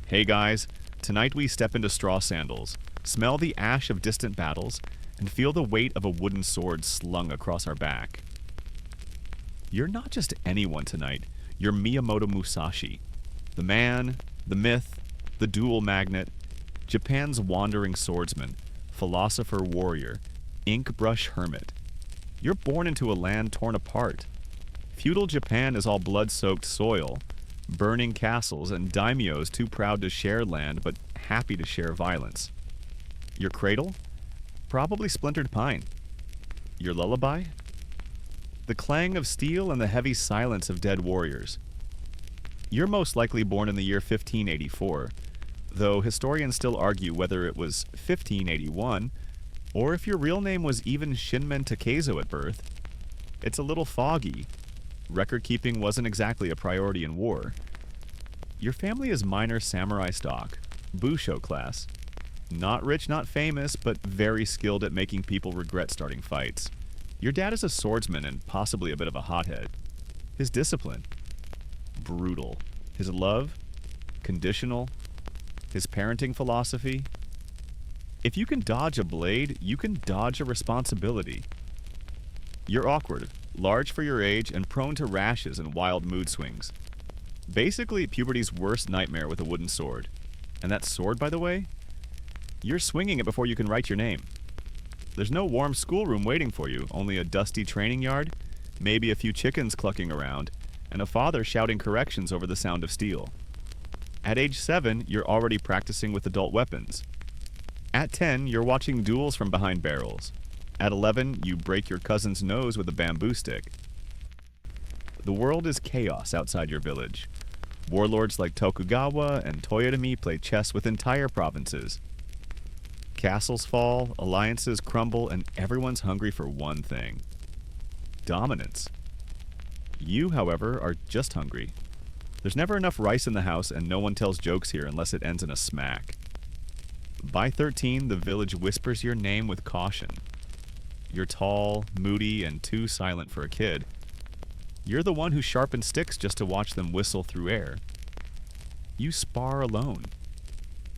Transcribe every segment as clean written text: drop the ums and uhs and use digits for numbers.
Hey guys, tonight we step into straw sandals, smell the ash of distant battles, and feel the weight of a wooden sword slung across our back. You're not just anyone tonight, you're Miyamoto Musashi. The man, the myth, the duel magnate, Japan's wandering swordsman, philosopher warrior, ink brush hermit. You're born into a land torn apart. Feudal Japan is all blood-soaked soil, burning castles and daimyos too proud to share land but happy to share violence. Your cradle? Probably splintered pine. Your lullaby? The clang of steel and the heavy silence of dead warriors. You're most likely born in the year 1584, though historians still argue whether it was 1581 or if your real name was even Shinmen Takezo at birth. It's a little foggy. Record keeping wasn't exactly a priority in war. Your family is minor samurai stock, Busho class. Not rich, not famous, but very skilled at making people regret starting fights. Your dad is a swordsman and possibly a bit of a hothead. His discipline? Brutal. His love? Conditional. His parenting philosophy? If you can dodge a blade, you can dodge a responsibility. You're awkward, large for your age, and prone to rashes and wild mood swings. Basically, puberty's worst nightmare with a wooden sword. And that sword, by the way? You're swinging it before you can write your name. There's no warm schoolroom waiting for you, only a dusty training yard, maybe a few chickens clucking around, and a father shouting corrections over the sound of steel. At age 7, you're already practicing with adult weapons. At 10, you're watching duels from behind barrels. At 11, you break your cousin's nose with a bamboo stick. The world is chaos outside your village. Warlords like Tokugawa and Toyotomi play chess with entire provinces. Castles fall, alliances crumble, and everyone's hungry for one thing: dominance. You, however, are just hungry. There's never enough rice in the house, and no one tells jokes here unless it ends in a smack. By 13, the village whispers your name with caution. You're tall, moody, and too silent for a kid. You're the one who sharpens sticks just to watch them whistle through air. You spar alone.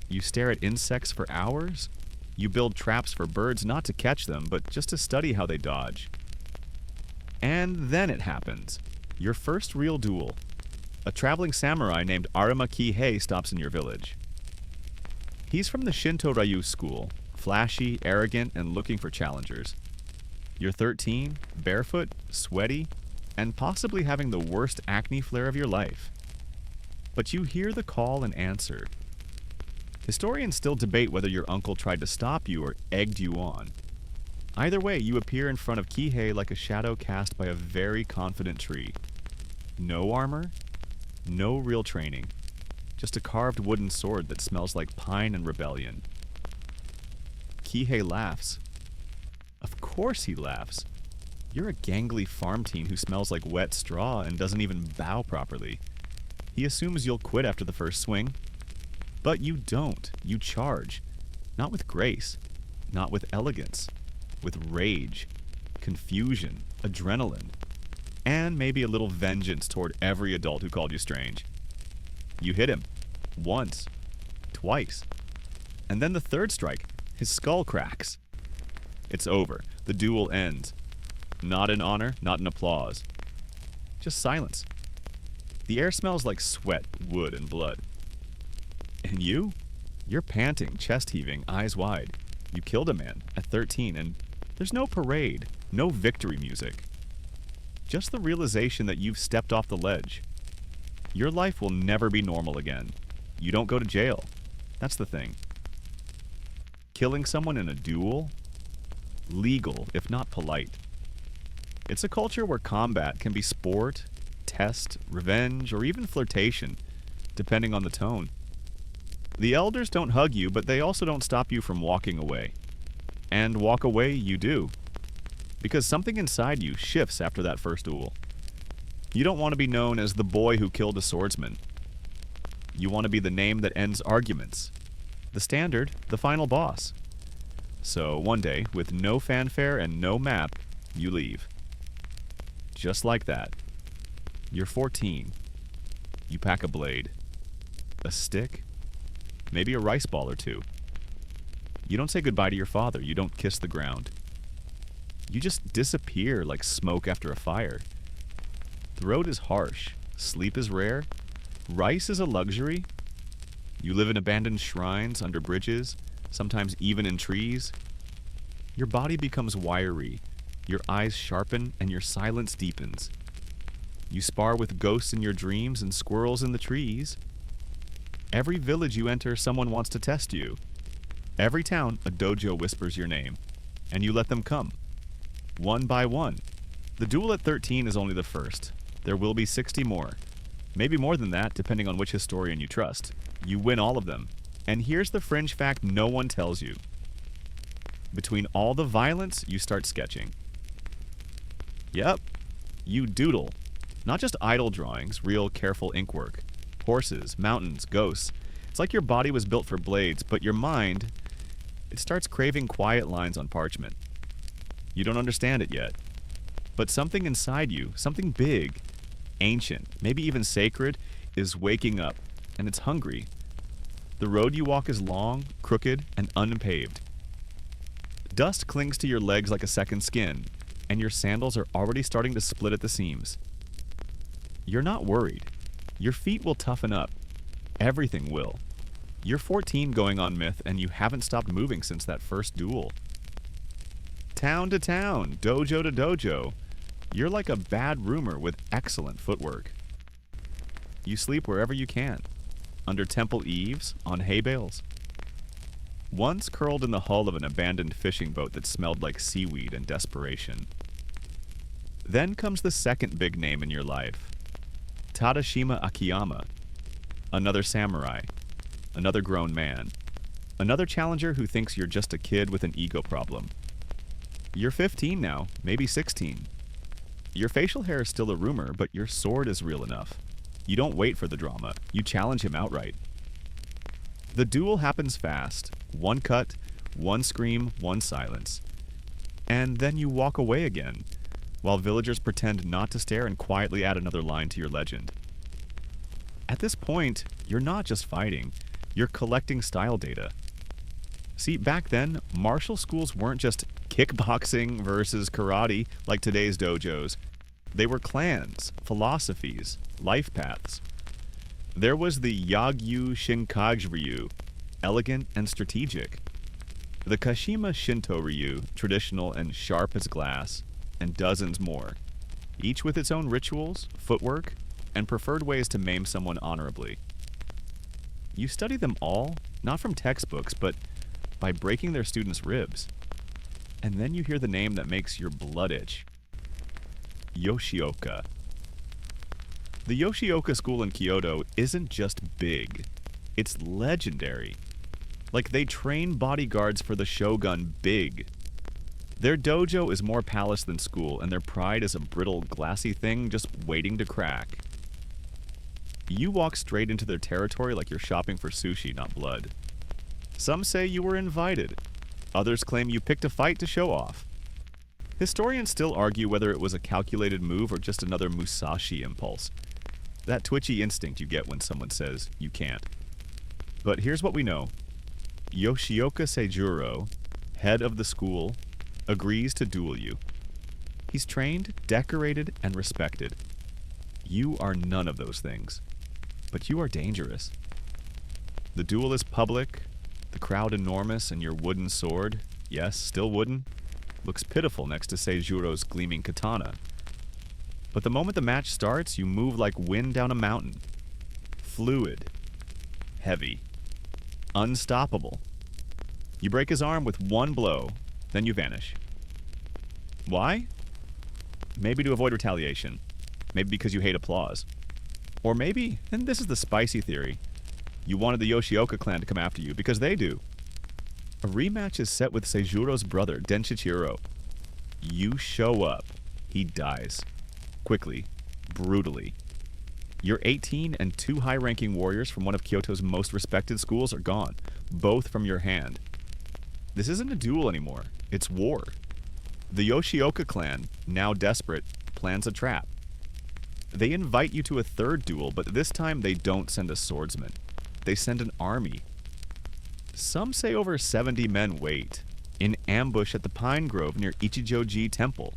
You stare at insects for hours. You build traps for birds not to catch them, but just to study how they dodge. And then it happens. Your first real duel. A traveling samurai named Arima Kihei stops in your village. He's from the Shinto Ryu school, flashy, arrogant, and looking for challengers. You're 13, barefoot, sweaty, and possibly having the worst acne flare of your life. But you hear the call and answer. Historians still debate whether your uncle tried to stop you or egged you on. Either way, you appear in front of Kihei like a shadow cast by a very confident tree. No armor, no real training, just a carved wooden sword that smells like pine and rebellion. Kihei laughs. Of course he laughs. You're a gangly farm teen who smells like wet straw and doesn't even bow properly. He assumes you'll quit after the first swing. But you don't. You charge. Not with grace. Not with elegance. With rage, confusion, adrenaline, and maybe a little vengeance toward every adult who called you strange. You hit him. Once. Twice. And then the third strike, his skull cracks. It's over. The duel ends. Not in honor, not in applause. Just silence. The air smells like sweat, wood, and blood. And you? You're panting, chest heaving, eyes wide. You killed a man at 13, and there's no parade, no victory music. Just the realization that you've stepped off the ledge. Your life will never be normal again. You don't go to jail. That's the thing. Killing someone in a duel? Legal, if not polite. It's a culture where combat can be sport, test, revenge, or even flirtation, depending on the tone. The elders don't hug you, but they also don't stop you from walking away. And walk away you do. Because something inside you shifts after that first duel. You don't want to be known as the boy who killed a swordsman. You want to be the name that ends arguments. The standard, the final boss. So one day, with no fanfare and no map, you leave. Just like that. You're 14. You pack a blade. A stick. maybe a rice ball or two. You don't say goodbye to your father, you don't kiss the ground. You just disappear like smoke after a fire. The road is harsh, sleep is rare, rice is a luxury. You live in abandoned shrines, under bridges, sometimes even in trees. Your body becomes wiry, your eyes sharpen, and your silence deepens. You spar with ghosts in your dreams and squirrels in the trees. Every village you enter, someone wants to test you. Every town, a dojo whispers your name, and you let them come. One by one. The duel at 13 is only the first. There will be 60 more. Maybe more than that, depending on which historian you trust. You win all of them. And here's the fringe fact no one tells you. Between all the violence, you start sketching. Yep, you doodle. Not just idle drawings, real careful ink work. Horses, mountains, ghosts. It's like your body was built for blades, but your mind, it starts craving quiet lines on parchment. You don't understand it yet. But something inside you, something big, ancient, maybe even sacred, is waking up, and it's hungry. The road you walk is long, crooked, and unpaved. Dust clings to your legs like a second skin, and your sandals are already starting to split at the seams. You're not worried. Your feet will toughen up. Everything will. You're 14 going on myth, and you haven't stopped moving since that first duel. Town to town, dojo to dojo. You're like a bad rumor with excellent footwork. You sleep wherever you can. Under temple eaves, on hay bales. Once curled in the hull of an abandoned fishing boat that smelled like seaweed and desperation. Then comes the second big name in your life. Tadashima Akiyama. Another samurai. Another grown man. Another challenger who thinks you're just a kid with an ego problem. You're 15 now, maybe 16. Your facial hair is still a rumor, but your sword is real enough. You don't wait for the drama. You challenge him outright. The duel happens fast. One cut, one scream, one silence. And then you walk away again, while villagers pretend not to stare and quietly add another line to your legend. At this point, you're not just fighting. You're collecting style data. See, back then, martial schools weren't just kickboxing versus karate like today's dojos. They were clans, philosophies, life paths. There was the Yagyu Shinkage-ryu, elegant and strategic. The Kashima Shinto-ryu, traditional and sharp as glass, and dozens more, each with its own rituals, footwork, and preferred ways to maim someone honorably. You study them all, not from textbooks, but by breaking their students' ribs. And then you hear the name that makes your blood itch. Yoshioka. The Yoshioka school in Kyoto isn't just big, it's legendary. Like they train bodyguards for the shogun big. Their dojo is more palace than school, and their pride is a brittle, glassy thing just waiting to crack. You walk straight into their territory like you're shopping for sushi, not blood. Some say you were invited. Others claim you picked a fight to show off. Historians still argue whether it was a calculated move or just another Musashi impulse. That twitchy instinct you get when someone says you can't. But here's what we know. Yoshioka Seijuro, head of the school, agrees to duel you. He's trained, decorated, and respected. You are none of those things. But you are dangerous. The duel is public, the crowd enormous, and your wooden sword, yes, still wooden, looks pitiful next to Seijuro's gleaming katana. But the moment the match starts, you move like wind down a mountain. Fluid. Heavy. Unstoppable. You break his arm with one blow, then you vanish. Why? Maybe to avoid retaliation. Maybe because you hate applause. Or maybe, and this is the spicy theory, you wanted the Yoshioka clan to come after you because they do. A rematch is set with Seijuro's brother, Denshichiro. You show up. He dies. Quickly. Brutally. You're 18 and two high-ranking warriors from one of Kyoto's most respected schools are gone, both from your hand. This isn't a duel anymore. It's war. The Yoshioka clan, now desperate, plans a trap. They invite you to a third duel, but this time they don't send a swordsman. They send an army. Some say over 70 men wait, in ambush at the pine grove near Ichijoji Temple.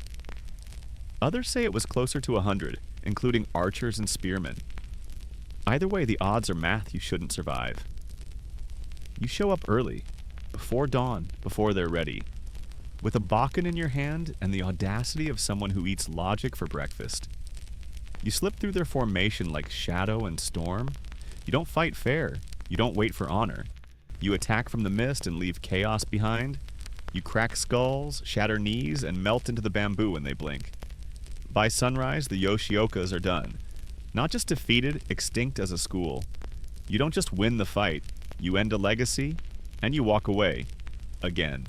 Others say it was closer to 100, including archers and spearmen. Either way, the odds are math you shouldn't survive. You show up early, before dawn, before they're ready, with a bakken in your hand and the audacity of someone who eats logic for breakfast. You slip through their formation like shadow and storm. You don't fight fair. You don't wait for honor. You attack from the mist and leave chaos behind. You crack skulls, shatter knees, and melt into the bamboo when they blink. By sunrise, the Yoshiokas are done. Not just defeated, extinct as a school. You don't just win the fight. You end a legacy, and you walk away. Again.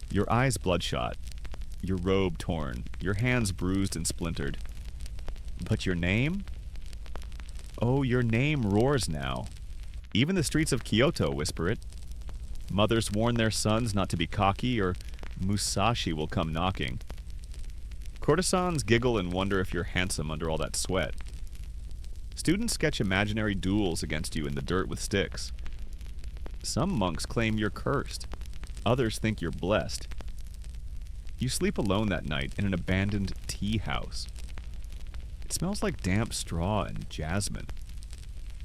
Your eyes bloodshot. Your robe torn. Your hands bruised and splintered. But your name? Oh, your name roars now. Even the streets of Kyoto whisper it. Mothers warn their sons not to be cocky, or Musashi will come knocking. Courtesans giggle and wonder if you're handsome under all that sweat. Students sketch imaginary duels against you in the dirt with sticks. Some monks claim you're cursed. Others think you're blessed. You sleep alone that night in an abandoned tea house. It smells like damp straw and jasmine.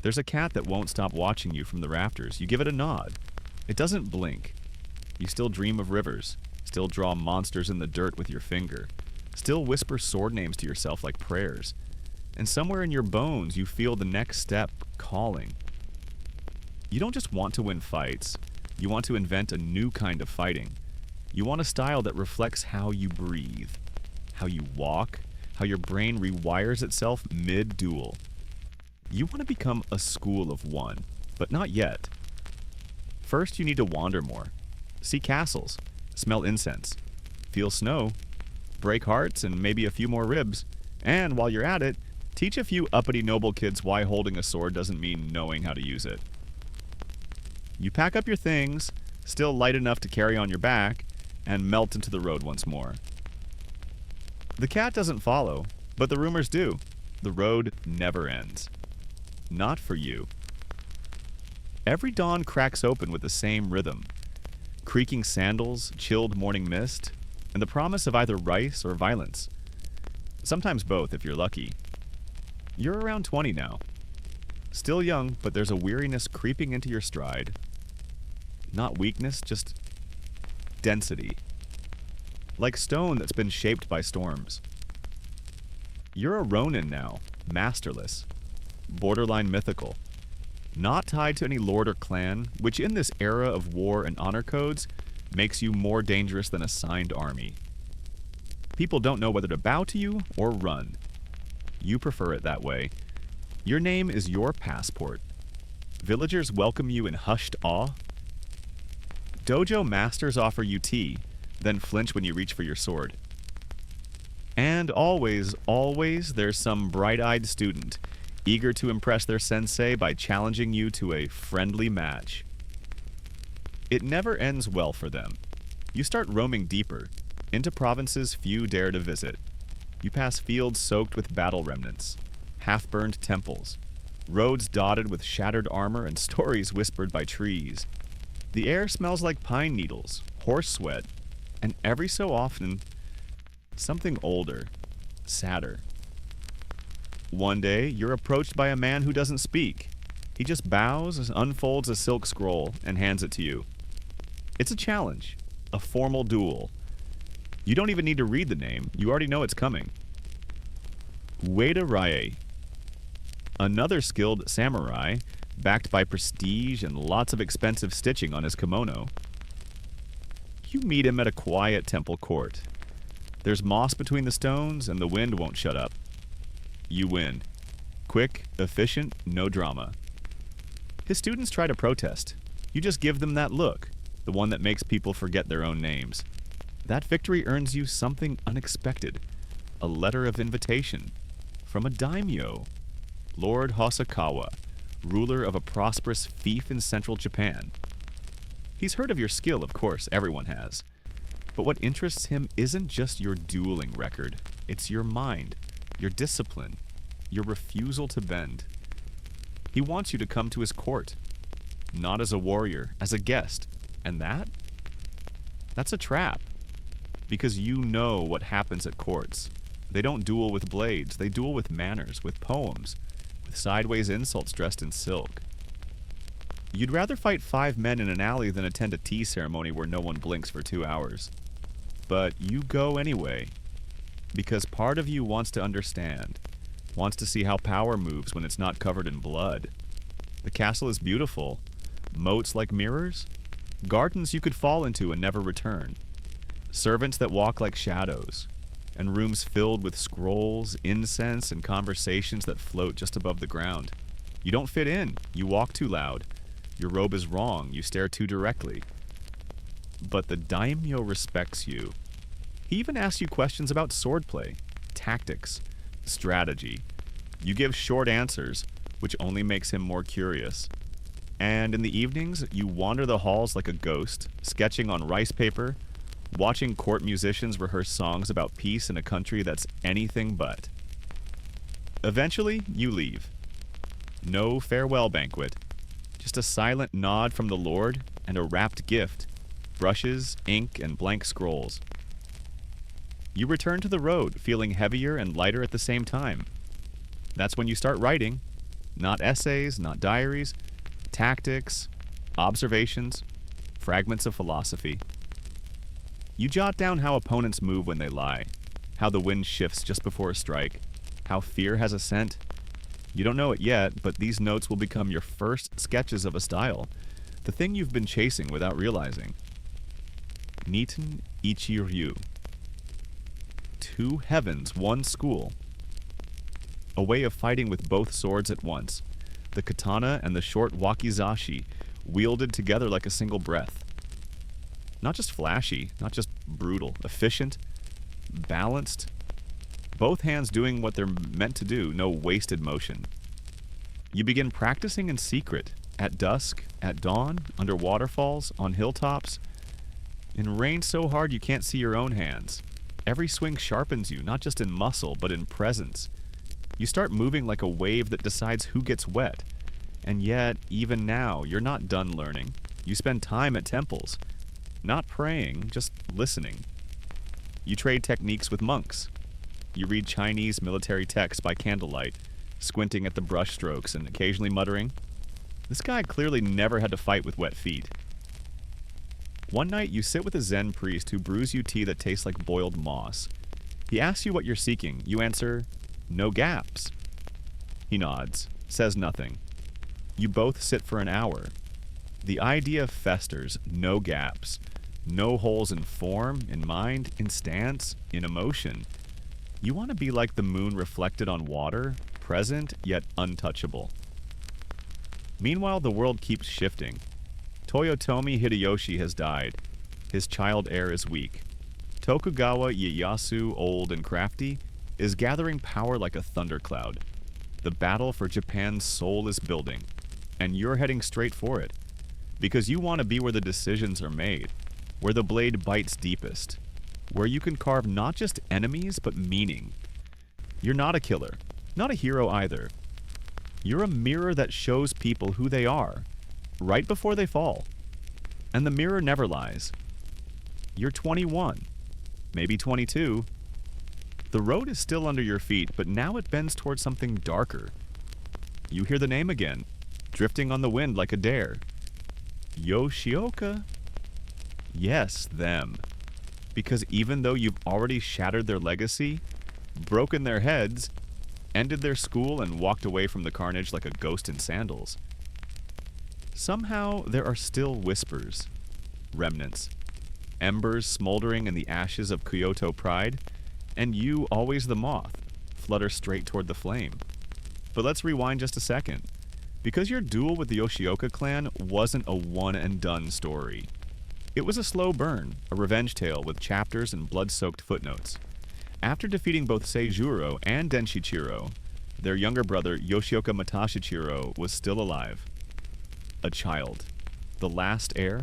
There's a cat that won't stop watching you from the rafters. You give it a nod. It doesn't blink. You still dream of rivers, still draw monsters in the dirt with your finger, still whisper sword names to yourself like prayers. And somewhere in your bones you feel the next step calling. You don't just want to win fights. You want to invent a new kind of fighting. You want a style that reflects how you breathe, how you walk, how your brain rewires itself mid-duel. You want to become a school of one, but not yet. First, you need to wander more. See castles, smell incense, feel snow, break hearts and maybe a few more ribs. And while you're at it, teach a few uppity noble kids why holding a sword doesn't mean knowing how to use it. You pack up your things, still light enough to carry on your back, and melt into the road once more. The cat doesn't follow, but the rumors do. The road never ends. Not for you. Every dawn cracks open with the same rhythm. Creaking sandals, chilled morning mist, and the promise of either rice or violence. Sometimes both if you're lucky. You're around 20 now. Still young, but there's a weariness creeping into your stride. Not weakness, just density. Like stone that's been shaped by storms. You're a Ronin now, masterless. Borderline mythical. Not tied to any lord or clan, which in this era of war and honor codes makes you more dangerous than a signed army. People don't know whether to bow to you or run. You prefer it that way. Your name is your passport. Villagers welcome you in hushed awe. Dojo masters offer you tea, then flinch when you reach for your sword. And always, always, there's some bright-eyed student eager to impress their sensei by challenging you to a friendly match. It never ends well for them. You start roaming deeper, into provinces few dare to visit. You pass fields soaked with battle remnants, half-burned temples, roads dotted with shattered armor and stories whispered by trees. The air smells like pine needles, horse sweat, and every so often, something older, sadder. One day, you're approached by a man who doesn't speak. He just bows, unfolds a silk scroll, and hands it to you. It's a challenge, a formal duel. You don't even need to read the name, you already know it's coming. Ueda Rie. Another skilled samurai, backed by prestige and lots of expensive stitching on his kimono. You meet him at a quiet temple court. There's moss between the stones, and the wind won't shut up. You win. Quick, efficient, no drama. His students try to protest. You just give them that look, the one that makes people forget their own names. That victory earns you something unexpected. A letter of invitation from a daimyo, Lord Hosokawa, ruler of a prosperous fief in central Japan. He's heard of your skill, of course, everyone has. But what interests him isn't just your dueling record. It's your mind, your discipline, your refusal to bend. He wants you to come to his court. not as a warrior, as a guest. And that's a trap. Because you know what happens at courts. They don't duel with blades, they duel with manners, with poems, with sideways insults dressed in silk. You'd rather fight 5 men in an alley than attend a tea ceremony where no one blinks for 2 hours. But you go anyway, because part of you wants to understand, wants to see how power moves when it's not covered in blood. The castle is beautiful. Moats like mirrors. Gardens you could fall into and never return. Servants that walk like shadows. And rooms filled with scrolls, incense, and conversations that float just above the ground. You don't fit in. You walk too loud. Your robe is wrong. You stare too directly. But the daimyo respects you. He even asks you questions about swordplay, tactics, strategy. You give short answers, which only makes him more curious. And in the evenings, you wander the halls like a ghost, sketching on rice paper, watching court musicians rehearse songs about peace in a country that's anything but. Eventually, you leave. No farewell banquet, just a silent nod from the Lord and a wrapped gift, brushes, ink, and blank scrolls. You return to the road, feeling heavier and lighter at the same time. That's when you start writing. Not essays, not diaries, tactics, observations, fragments of philosophy. You jot down how opponents move when they lie, how the wind shifts just before a strike, how fear has a scent. You don't know it yet, but these notes will become your first sketches of a style, the thing you've been chasing without realizing. Niten Ichi Ryu. 2 heavens, 1 school. A way of fighting with both swords at once, the katana and the short wakizashi wielded together like a single breath. Not just flashy, not just brutal, efficient, balanced. Both hands doing what they're meant to do, no wasted motion. You begin practicing in secret, at dusk, at dawn, under waterfalls, on hilltops, in rain so hard you can't see your own hands. Every swing sharpens you, not just in muscle, but in presence. You start moving like a wave that decides who gets wet. And yet, even now, you're not done learning. You spend time at temples. Not praying, just listening. You trade techniques with monks. You read Chinese military texts by candlelight, squinting at the brush strokes and occasionally muttering, "This guy clearly never had to fight with wet feet." One night, you sit with a Zen priest who brews you tea that tastes like boiled moss. He asks you what you're seeking. You answer, "No gaps." He nods, says nothing. You both sit for an hour. The idea festers, no gaps, no holes in form, in mind, in stance, in emotion. You want to be like the moon reflected on water, present yet untouchable. Meanwhile, the world keeps shifting. Toyotomi Hideyoshi has died. His child heir is weak. Tokugawa Ieyasu, old and crafty, is gathering power like a thundercloud. The battle for Japan's soul is building, and you're heading straight for it. Because you want to be where the decisions are made, where the blade bites deepest, where you can carve not just enemies, but meaning. You're not a killer, not a hero either. You're a mirror that shows people who they are, right before they fall. And the mirror never lies. You're 21, maybe 22. The road is still under your feet, but now it bends towards something darker. You hear the name again, drifting on the wind like a dare. Yoshioka? Yes, them. Because even though you've already shattered their legacy, broken their heads, ended their school, and walked away from the carnage like a ghost in sandals, somehow there are still whispers, remnants, embers smoldering in the ashes of Kyoto pride, and you, always the moth, flutter straight toward the flame. But let's rewind just a second. Because your duel with the Yoshioka clan wasn't a one-and-done story. It was a slow burn, a revenge tale with chapters and blood-soaked footnotes. After defeating both Seijuro and Denshichiro, their younger brother Yoshioka Matashичiro was still alive. A child. The last heir.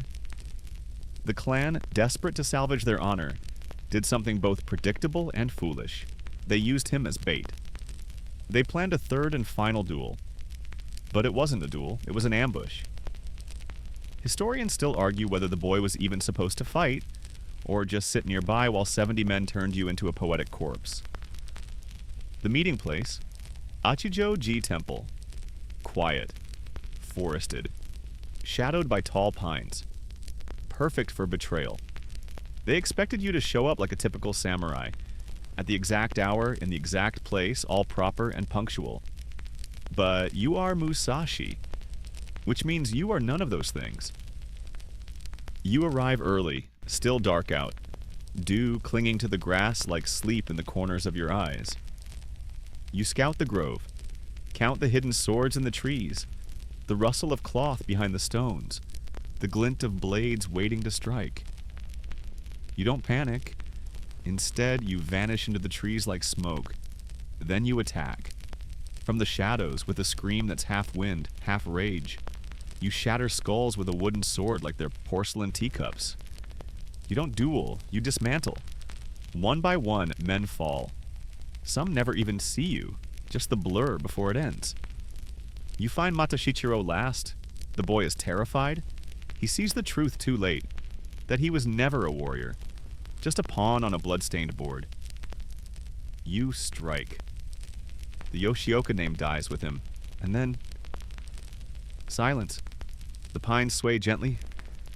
The clan, desperate to salvage their honor, did something both predictable and foolish. They used him as bait. They planned a third and final duel. But it wasn't a duel, it was an ambush. Historians still argue whether the boy was even supposed to fight, or just sit nearby while 70 men turned you into a poetic corpse. The meeting place, Achijo-ji Temple. Quiet, forested, shadowed by tall pines. Perfect for betrayal. They expected you to show up like a typical samurai, at the exact hour, in the exact place, all proper and punctual. But you are Musashi, which means you are none of those things. You arrive early, still dark out, dew clinging to the grass like sleep in the corners of your eyes. You scout the grove, count the hidden swords in the trees, the rustle of cloth behind the stones, the glint of blades waiting to strike. You don't panic. Instead, you vanish into the trees like smoke. Then you attack. From the shadows, with a scream that's half wind, half rage. You shatter skulls with a wooden sword like they're porcelain teacups. You don't duel, you dismantle. One by one, men fall. Some never even see you, just the blur before it ends. You find Matoshichiro last. The boy is terrified. He sees the truth too late, that he was never a warrior, just a pawn on a blood-stained board. You strike. The Yoshioka name dies with him, and then silence. The pines sway gently.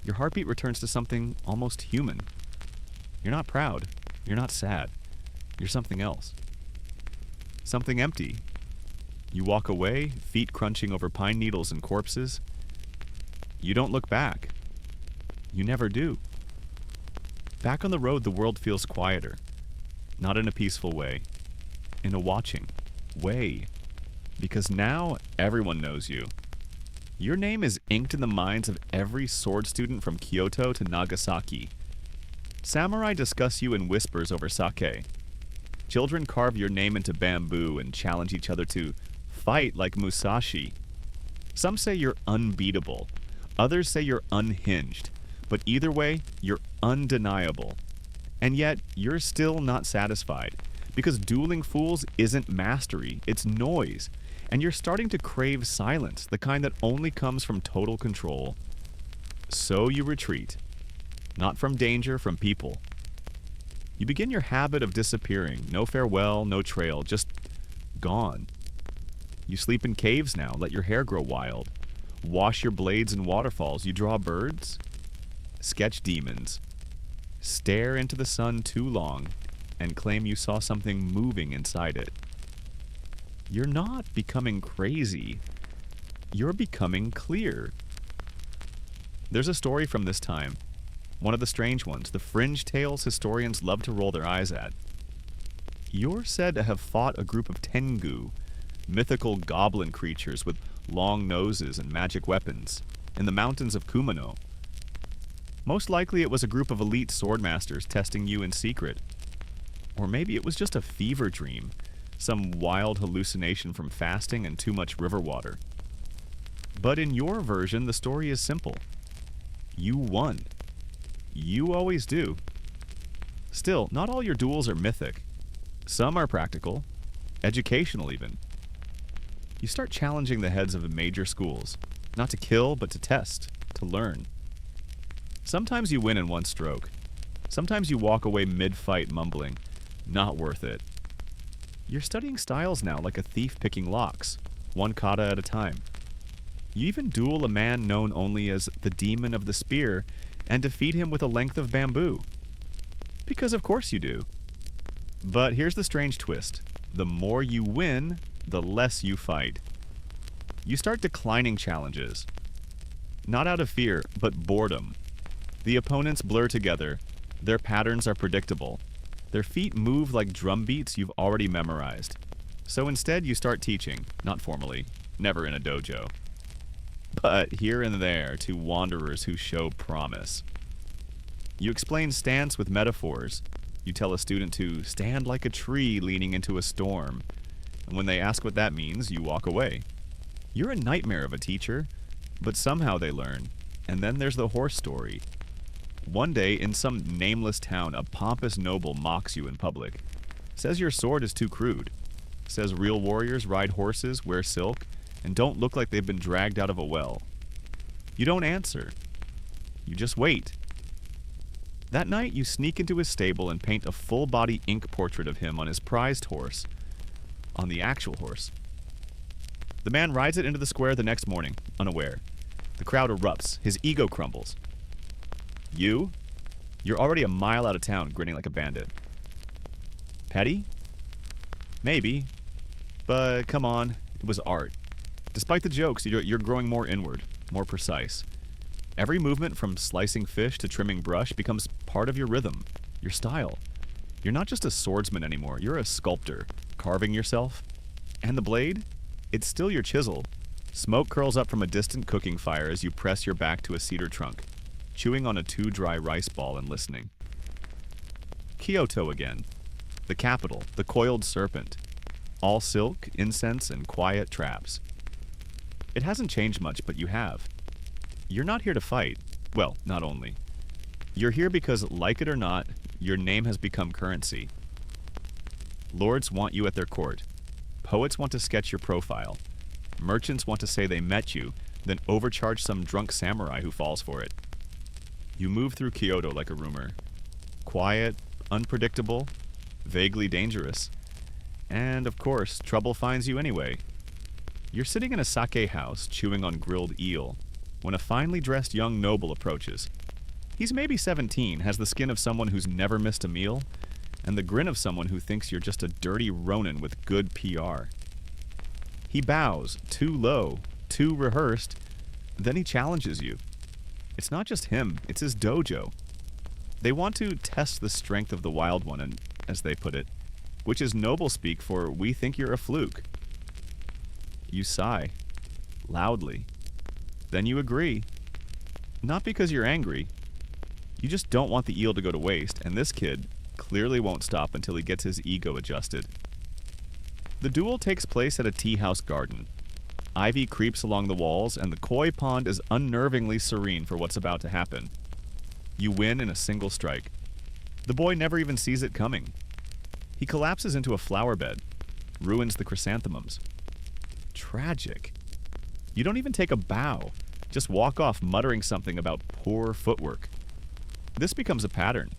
Your heartbeat returns to something almost human. You're not proud. You're not sad. You're something else. Something empty. You walk away, feet crunching over pine needles and corpses. You don't look back. You never do. Back on the road, the world feels quieter. Not in a peaceful way. In a watching way. Because now everyone knows you. Your name is inked in the minds of every sword student from Kyoto to Nagasaki. Samurai discuss you in whispers over sake. Children carve your name into bamboo and challenge each other to fight like Musashi. Some say you're unbeatable. Others say you're unhinged. But either way, you're undeniable. And yet, you're still not satisfied. Because dueling fools isn't mastery, it's noise. And you're starting to crave silence, the kind that only comes from total control. So you retreat. Not from danger, from people. You begin your habit of disappearing. No farewell, no trail, just gone. You sleep in caves now, let your hair grow wild. Wash your blades in waterfalls. You draw birds. Sketch demons. Stare into the sun too long and claim you saw something moving inside it. You're not becoming crazy. You're becoming clear. There's a story from this time. One of the strange ones, the fringe tales historians love to roll their eyes at. You're said to have fought a group of Tengu, mythical goblin creatures with long noses and magic weapons, in the mountains of Kumano. Most likely it was a group of elite swordmasters testing you in secret. Or maybe it was just a fever dream, some wild hallucination from fasting and too much river water. But in your version, the story is simple. You won. You always do. Still, not all your duels are mythic. Some are practical, educational even. You start challenging the heads of major schools, not to kill, but to test, to learn. Sometimes you win in one stroke. Sometimes you walk away mid-fight mumbling, not worth it. You're studying styles now like a thief picking locks, one kata at a time. You even duel a man known only as the Demon of the Spear and defeat him with a length of bamboo. Because of course you do. But here's the strange twist. The more you win, the less you fight. You start declining challenges. Not out of fear, but boredom. The opponents blur together. Their patterns are predictable. Their feet move like drum beats you've already memorized. So instead you start teaching, not formally, never in a dojo. But here and there to wanderers who show promise. You explain stance with metaphors. You tell a student to stand like a tree leaning into a storm. And when they ask what that means, you walk away. You're a nightmare of a teacher, but somehow they learn. And then there's the horse story. One day, in some nameless town, a pompous noble mocks you in public. Says your sword is too crude. Says real warriors ride horses, wear silk, and don't look like they've been dragged out of a well. You don't answer. You just wait. That night, you sneak into his stable and paint a full-body ink portrait of him on his prized horse. On the actual horse. The man rides it into the square the next morning, unaware. The crowd erupts. His ego crumbles. You're already a mile out of town, grinning like a bandit. Petty? Maybe. But come on, it was art. Despite the jokes, you're growing more inward, more precise. Every movement from slicing fish to trimming brush becomes part of your rhythm, your style. You're not just a swordsman anymore, you're a sculptor, carving yourself. And the blade? It's still your chisel. Smoke curls up from a distant cooking fire as you press your back to a cedar trunk, chewing on a too-dry rice ball and listening. Kyoto again. The capital, the coiled serpent. All silk, incense, and quiet traps. It hasn't changed much, but you have. You're not here to fight. Well, not only. You're here because, like it or not, your name has become currency. Lords want you at their court. Poets want to sketch your profile. Merchants want to say they met you, then overcharge some drunk samurai who falls for it. You move through Kyoto like a rumor. Quiet, unpredictable, vaguely dangerous. And, of course, trouble finds you anyway. You're sitting in a sake house, chewing on grilled eel, when a finely dressed young noble approaches. He's maybe 17, has the skin of someone who's never missed a meal, and the grin of someone who thinks you're just a dirty Ronin with good PR. He bows, too low, too rehearsed, then he challenges you. It's not just him, it's his dojo. They want to test the strength of the wild one, and, as they put it, which is noble speak for we think you're a fluke. You sigh, loudly. Then you agree. Not because you're angry. You just don't want the eel to go to waste, and this kid clearly won't stop until he gets his ego adjusted. The duel takes place at a tea house garden. Ivy creeps along the walls, and the koi pond is unnervingly serene for what's about to happen. You win in a single strike. The boy never even sees it coming. He collapses into a flower bed, ruins the chrysanthemums. Tragic. You don't even take a bow, just walk off muttering something about poor footwork. This becomes a pattern.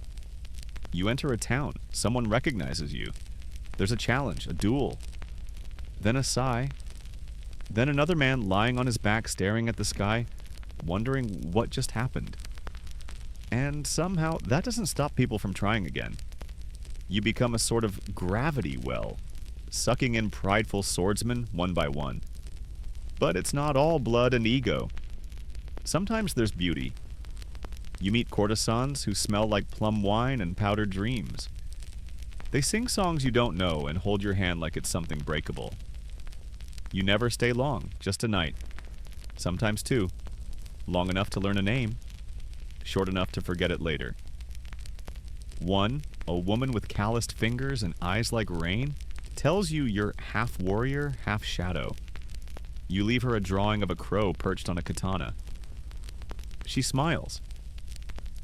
You enter a town, someone recognizes you. There's a challenge, a duel. Then a sigh. Then another man lying on his back staring at the sky, wondering what just happened. And somehow, that doesn't stop people from trying again. You become a sort of gravity well, sucking in prideful swordsmen one by one. But it's not all blood and ego. Sometimes there's beauty. You meet courtesans who smell like plum wine and powdered dreams. They sing songs you don't know and hold your hand like it's something breakable. You never stay long, just a night. Sometimes two. Long enough to learn a name. Short enough to forget it later. One, a woman with calloused fingers and eyes like rain, tells you you're half warrior, half shadow. You leave her a drawing of a crow perched on a katana. She smiles.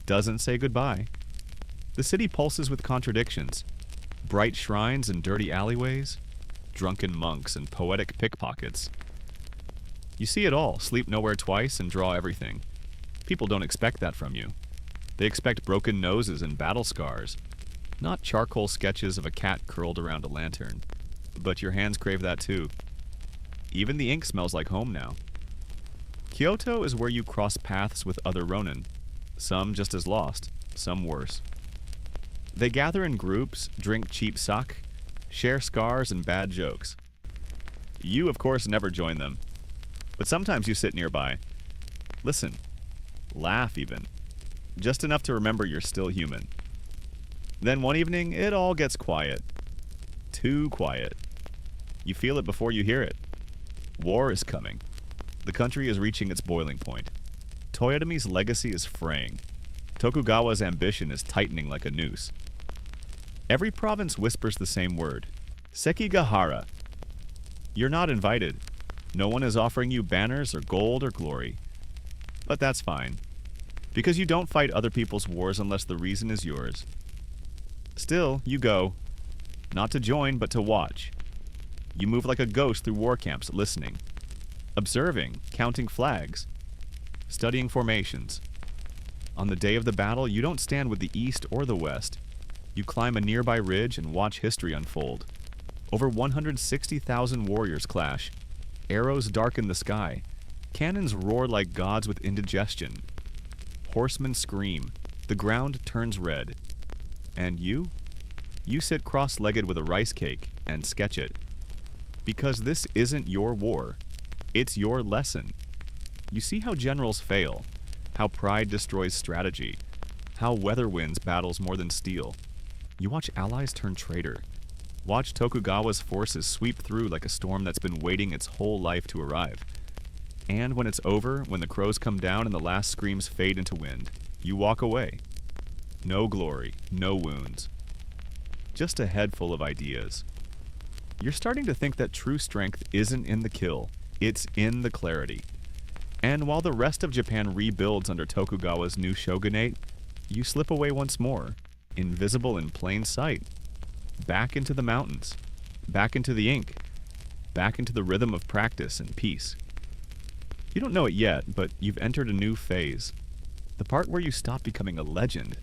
Doesn't say goodbye. The city pulses with contradictions. Bright shrines and dirty alleyways. Drunken monks and poetic pickpockets. You see it all, sleep nowhere twice, and draw everything. People don't expect that from you. They expect broken noses and battle scars, not charcoal sketches of a cat curled around a lantern. But your hands crave that too. Even the ink smells like home now. Kyoto is where you cross paths with other Ronin, some just as lost, some worse. They gather in groups, drink cheap sake, share scars and bad jokes. You, of course, never join them, but sometimes you sit nearby. Listen. Laugh even. Just enough to remember you're still human. Then one evening, it all gets quiet. Too quiet. You feel it before you hear it. War is coming. The country is reaching its boiling point. Toyotomi's legacy is fraying. Tokugawa's ambition is tightening like a noose. Every province whispers the same word. Sekigahara. You're not invited. No one is offering you banners or gold or glory. But that's fine. Because you don't fight other people's wars unless the reason is yours. Still, you go. Not to join, but to watch. You move like a ghost through war camps, listening. Observing, counting flags. Studying formations. On the day of the battle, you don't stand with the East or the West. You climb a nearby ridge and watch history unfold. Over 160,000 warriors clash. Arrows darken the sky. Cannons roar like gods with indigestion. Horsemen scream. The ground turns red. And you? You sit cross-legged with a rice cake and sketch it. Because this isn't your war. It's your lesson. You see how generals fail, how pride destroys strategy, how weather wins battles more than steel. You watch allies turn traitor. Watch Tokugawa's forces sweep through like a storm that's been waiting its whole life to arrive. And when it's over, when the crows come down and the last screams fade into wind, you walk away. No glory, no wounds. Just a head full of ideas. You're starting to think that true strength isn't in the kill, it's in the clarity. And while the rest of Japan rebuilds under Tokugawa's new shogunate, you slip away once more, invisible in plain sight. Back into the mountains, back into the ink, back into the rhythm of practice and peace. You don't know it yet, but you've entered a new phase. The part where you stop becoming a legend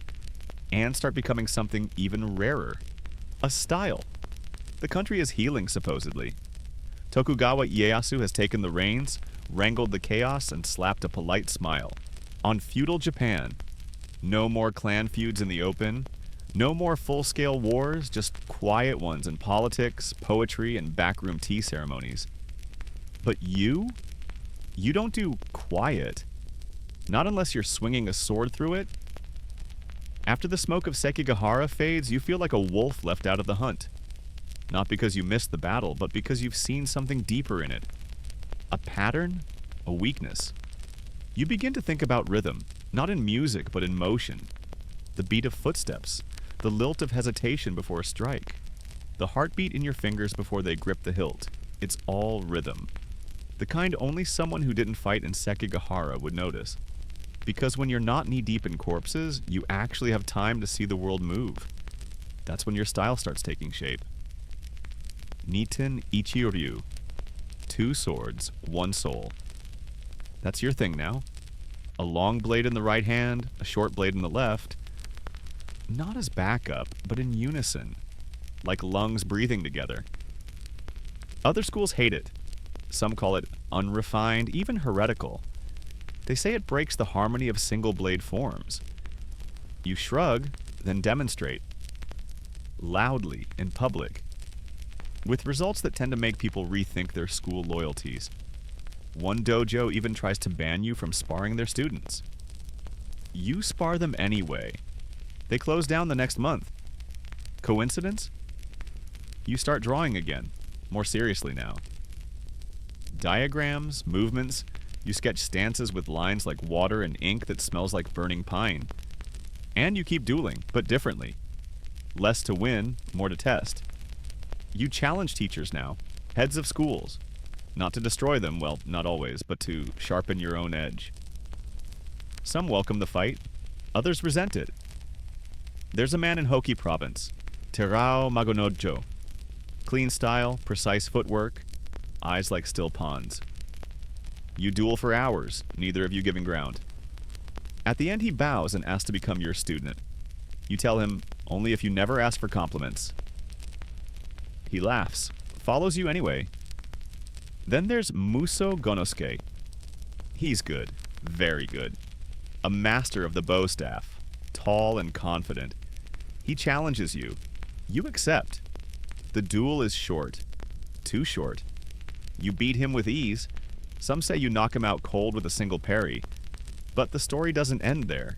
and start becoming something even rarer. A style. The country is healing, supposedly. Tokugawa Ieyasu has taken the reins, wrangled the chaos, and slapped a polite smile. On feudal Japan, no more clan feuds in the open, no more full-scale wars, just quiet ones in politics, poetry, and backroom tea ceremonies. But you? You don't do quiet. Not unless you're swinging a sword through it. After the smoke of Sekigahara fades, you feel like a wolf left out of the hunt. Not because you missed the battle, but because you've seen something deeper in it. A pattern, a weakness. You begin to think about rhythm, not in music, but in motion. The beat of footsteps, the lilt of hesitation before a strike, the heartbeat in your fingers before they grip the hilt. It's all rhythm. The kind only someone who didn't fight in Sekigahara would notice. Because when you're not knee-deep in corpses, you actually have time to see the world move. That's when your style starts taking shape. Niten Ichiryu. 2 swords, 1 soul. That's your thing now. A long blade in the right hand, a short blade in the left. Not as backup, but in unison. Like lungs breathing together. Other schools hate it. Some call it unrefined, even heretical. They say it breaks the harmony of single-blade forms. You shrug, then demonstrate. Loudly, in public. With results that tend to make people rethink their school loyalties. One dojo even tries to ban you from sparring their students. You spar them anyway. They close down the next month. Coincidence? You start drawing again, more seriously now. Diagrams, movements, you sketch stances with lines like water and ink that smells like burning pine. And you keep dueling, but differently. Less to win, more to test. You challenge teachers now, heads of schools. Not to destroy them, well, not always, but to sharpen your own edge. Some welcome the fight, others resent it. There's a man in Hoki province, Terao Magonojo. Clean style, precise footwork, eyes like still ponds. You duel for hours, neither of you giving ground. At the end he bows and asks to become your student. You tell him, only if you never ask for compliments. He laughs, follows you anyway. Then there's Muso Gonosuke. He's good, very good. A master of the bow staff, tall and confident. He challenges you. You accept. The duel is short. Too short. You beat him with ease. Some say you knock him out cold with a single parry. But the story doesn't end there.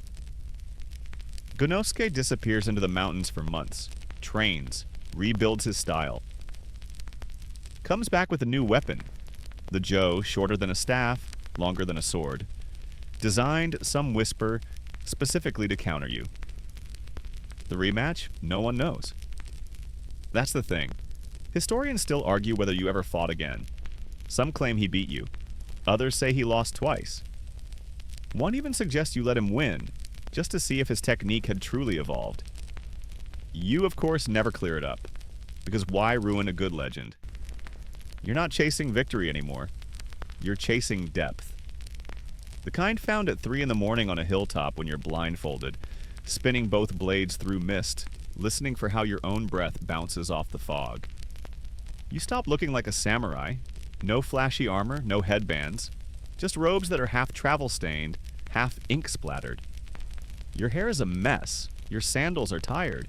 Gonosuke disappears into the mountains for months, trains, rebuilds his style. Comes back with a new weapon. The jo, shorter than a staff, longer than a sword. Designed, some whisper, specifically to counter you. The rematch? No one knows. That's the thing. Historians still argue whether you ever fought again. Some claim he beat you. Others say he lost twice. One even suggests you let him win, just to see if his technique had truly evolved. You, of course, never clear it up. Because why ruin a good legend? You're not chasing victory anymore. You're chasing depth. The kind found at 3 in the morning on a hilltop when you're blindfolded, spinning both blades through mist, listening for how your own breath bounces off the fog. You stop looking like a samurai. No flashy armor, no headbands. Just robes that are half travel-stained, half ink-splattered. Your hair is a mess. Your sandals are tired.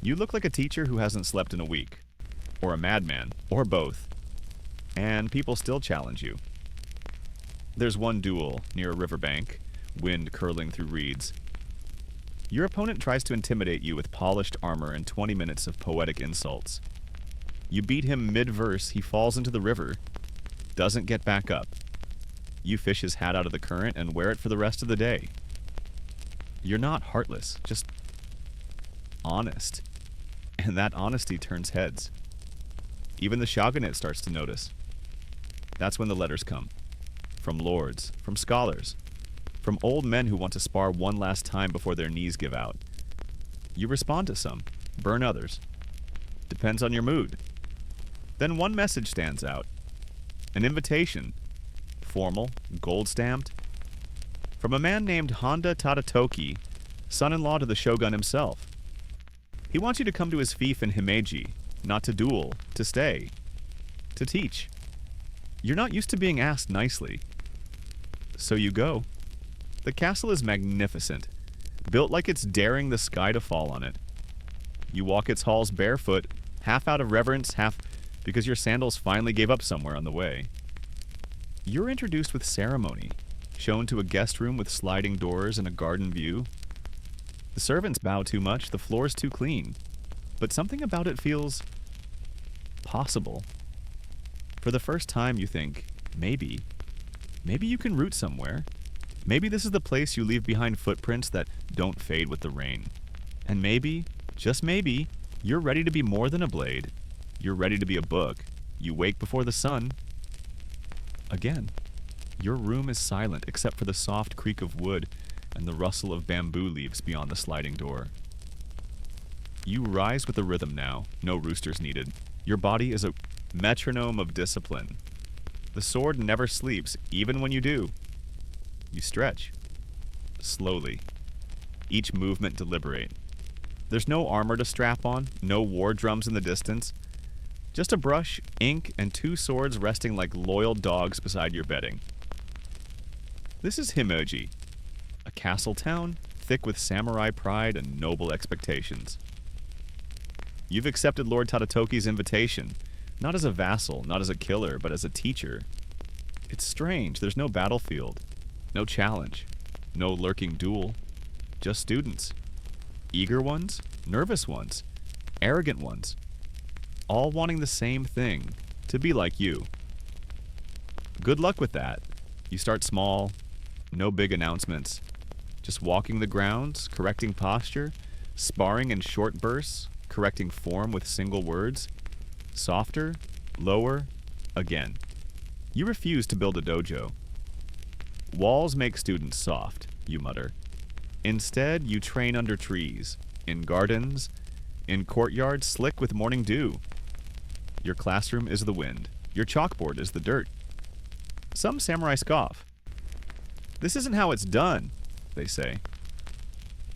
You look like a teacher who hasn't slept in a week. Or a madman. Or both. And people still challenge you. There's one duel near a riverbank, wind curling through reeds. Your opponent tries to intimidate you with polished armor and 20 minutes of poetic insults. You beat him mid-verse, he falls into the river, doesn't get back up. You fish his hat out of the current and wear it for the rest of the day. You're not heartless, just honest. And that honesty turns heads. Even the shogunate starts to notice. That's when the letters come. From lords, from scholars, from old men who want to spar one last time before their knees give out. You respond to some, burn others. Depends on your mood. Then one message stands out. An invitation. Formal, gold-stamped. From a man named Honda Tadatoki, son-in-law to the shogun himself. He wants you to come to his fief in Himeji, not to duel, to stay, to teach. You're not used to being asked nicely. So you go. The castle is magnificent, built like it's daring the sky to fall on it. You walk its halls barefoot, half out of reverence, half because your sandals finally gave up somewhere on the way. You're introduced with ceremony, shown to a guest room with sliding doors and a garden view. The servants bow too much, the floor's too clean, but something about it feels possible. For the first time you think, maybe you can root somewhere. Maybe this is the place you leave behind footprints that don't fade with the rain. And maybe, just maybe, you're ready to be more than a blade. You're ready to be a book. You wake before the sun. Again, your room is silent except for the soft creak of wood and the rustle of bamboo leaves beyond the sliding door. You rise with the rhythm now, no roosters needed. Your body is a metronome of discipline. The sword never sleeps, even when you do. You stretch. Slowly. Each movement deliberate. There's no armor to strap on, no war drums in the distance. Just a brush, ink, and 2 swords resting like loyal dogs beside your bedding. This is Himeji, a castle town thick with samurai pride and noble expectations. You've accepted Lord Tadatoki's invitation, not as a vassal, not as a killer, but as a teacher. It's strange, there's no battlefield, no challenge, no lurking duel, just students. Eager ones, nervous ones, arrogant ones, all wanting the same thing, to be like you. Good luck with that. You start small, no big announcements, just walking the grounds, correcting posture, sparring in short bursts, correcting form with single words, softer, lower, again. You refuse to build a dojo. Walls make students soft, you mutter. Instead, you train under trees, in gardens, in courtyards slick with morning dew. Your classroom is the wind. Your chalkboard is the dirt. Some samurai scoff. This isn't how it's done, they say.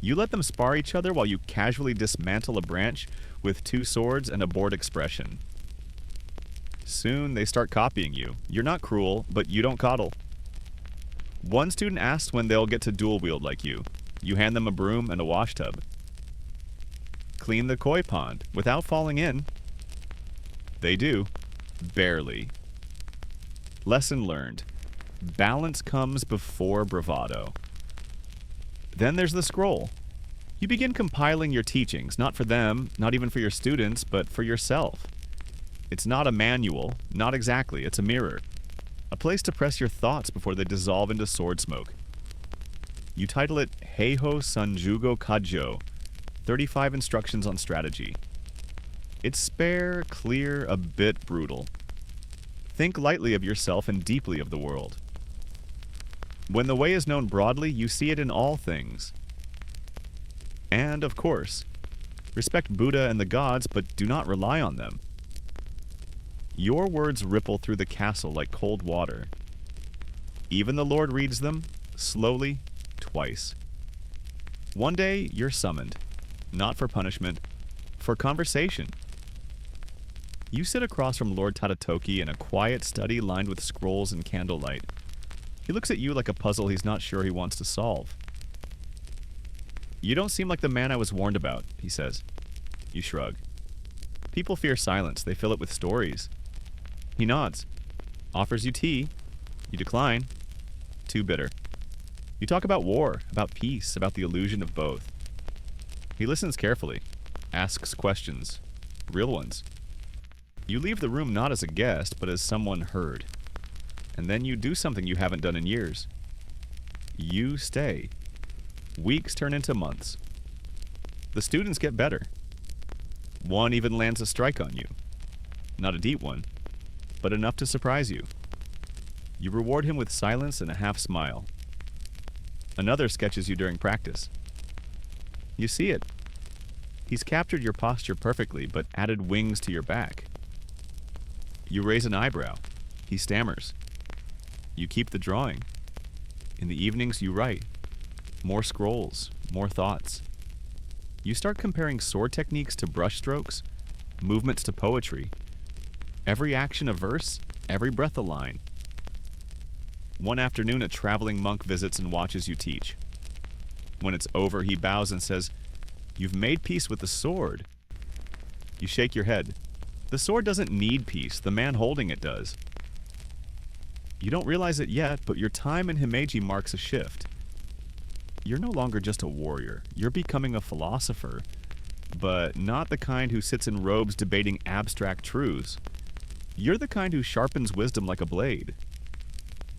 You let them spar each other while you casually dismantle a branch with 2 swords and a bored expression. Soon they start copying you. You're not cruel, but you don't coddle. One student asks when they'll get to dual wield like you. You hand them a broom and a wash tub. Clean the koi pond without falling in. They do. Barely. Lesson learned. Balance comes before bravado. Then there's the scroll. You begin compiling your teachings, not for them, not even for your students, but for yourself. It's not a manual, not exactly, it's a mirror. A place to press your thoughts before they dissolve into sword smoke. You title it Heiho Sanjugo Kajo, 35 Instructions on Strategy. It's spare, clear, a bit brutal. Think lightly of yourself and deeply of the world. When the way is known broadly, you see it in all things. And, of course, respect Buddha and the gods, but do not rely on them. Your words ripple through the castle like cold water. Even the Lord reads them, slowly, twice. One day, you're summoned, not for punishment, for conversation. You sit across from Lord Tadatoki in a quiet study lined with scrolls and candlelight. He looks at you like a puzzle he's not sure he wants to solve. "You don't seem like the man I was warned about," he says. You shrug. "People fear silence. They fill it with stories." He nods, offers you tea. You decline. Too bitter. You talk about war, about peace, about the illusion of both. He listens carefully, asks questions, real ones. You leave the room not as a guest, but as someone heard. And then you do something you haven't done in years. You stay. Weeks turn into months. The students get better. One even lands a strike on you. Not a deep one, but enough to surprise you. You reward him with silence and a half smile. Another sketches you during practice. You see it. He's captured your posture perfectly, but added wings to your back. You raise an eyebrow. He stammers. You keep the drawing. In the evenings, you write. More scrolls, more thoughts. You start comparing sword techniques to brushstrokes, movements to poetry. Every action a verse, every breath a line. One afternoon, a traveling monk visits and watches you teach. When it's over, he bows and says, "You've made peace with the sword." You shake your head. The sword doesn't need peace, the man holding it does. You don't realize it yet, but your time in Himeji marks a shift. You're no longer just a warrior. You're becoming a philosopher, but not the kind who sits in robes debating abstract truths. You're the kind who sharpens wisdom like a blade.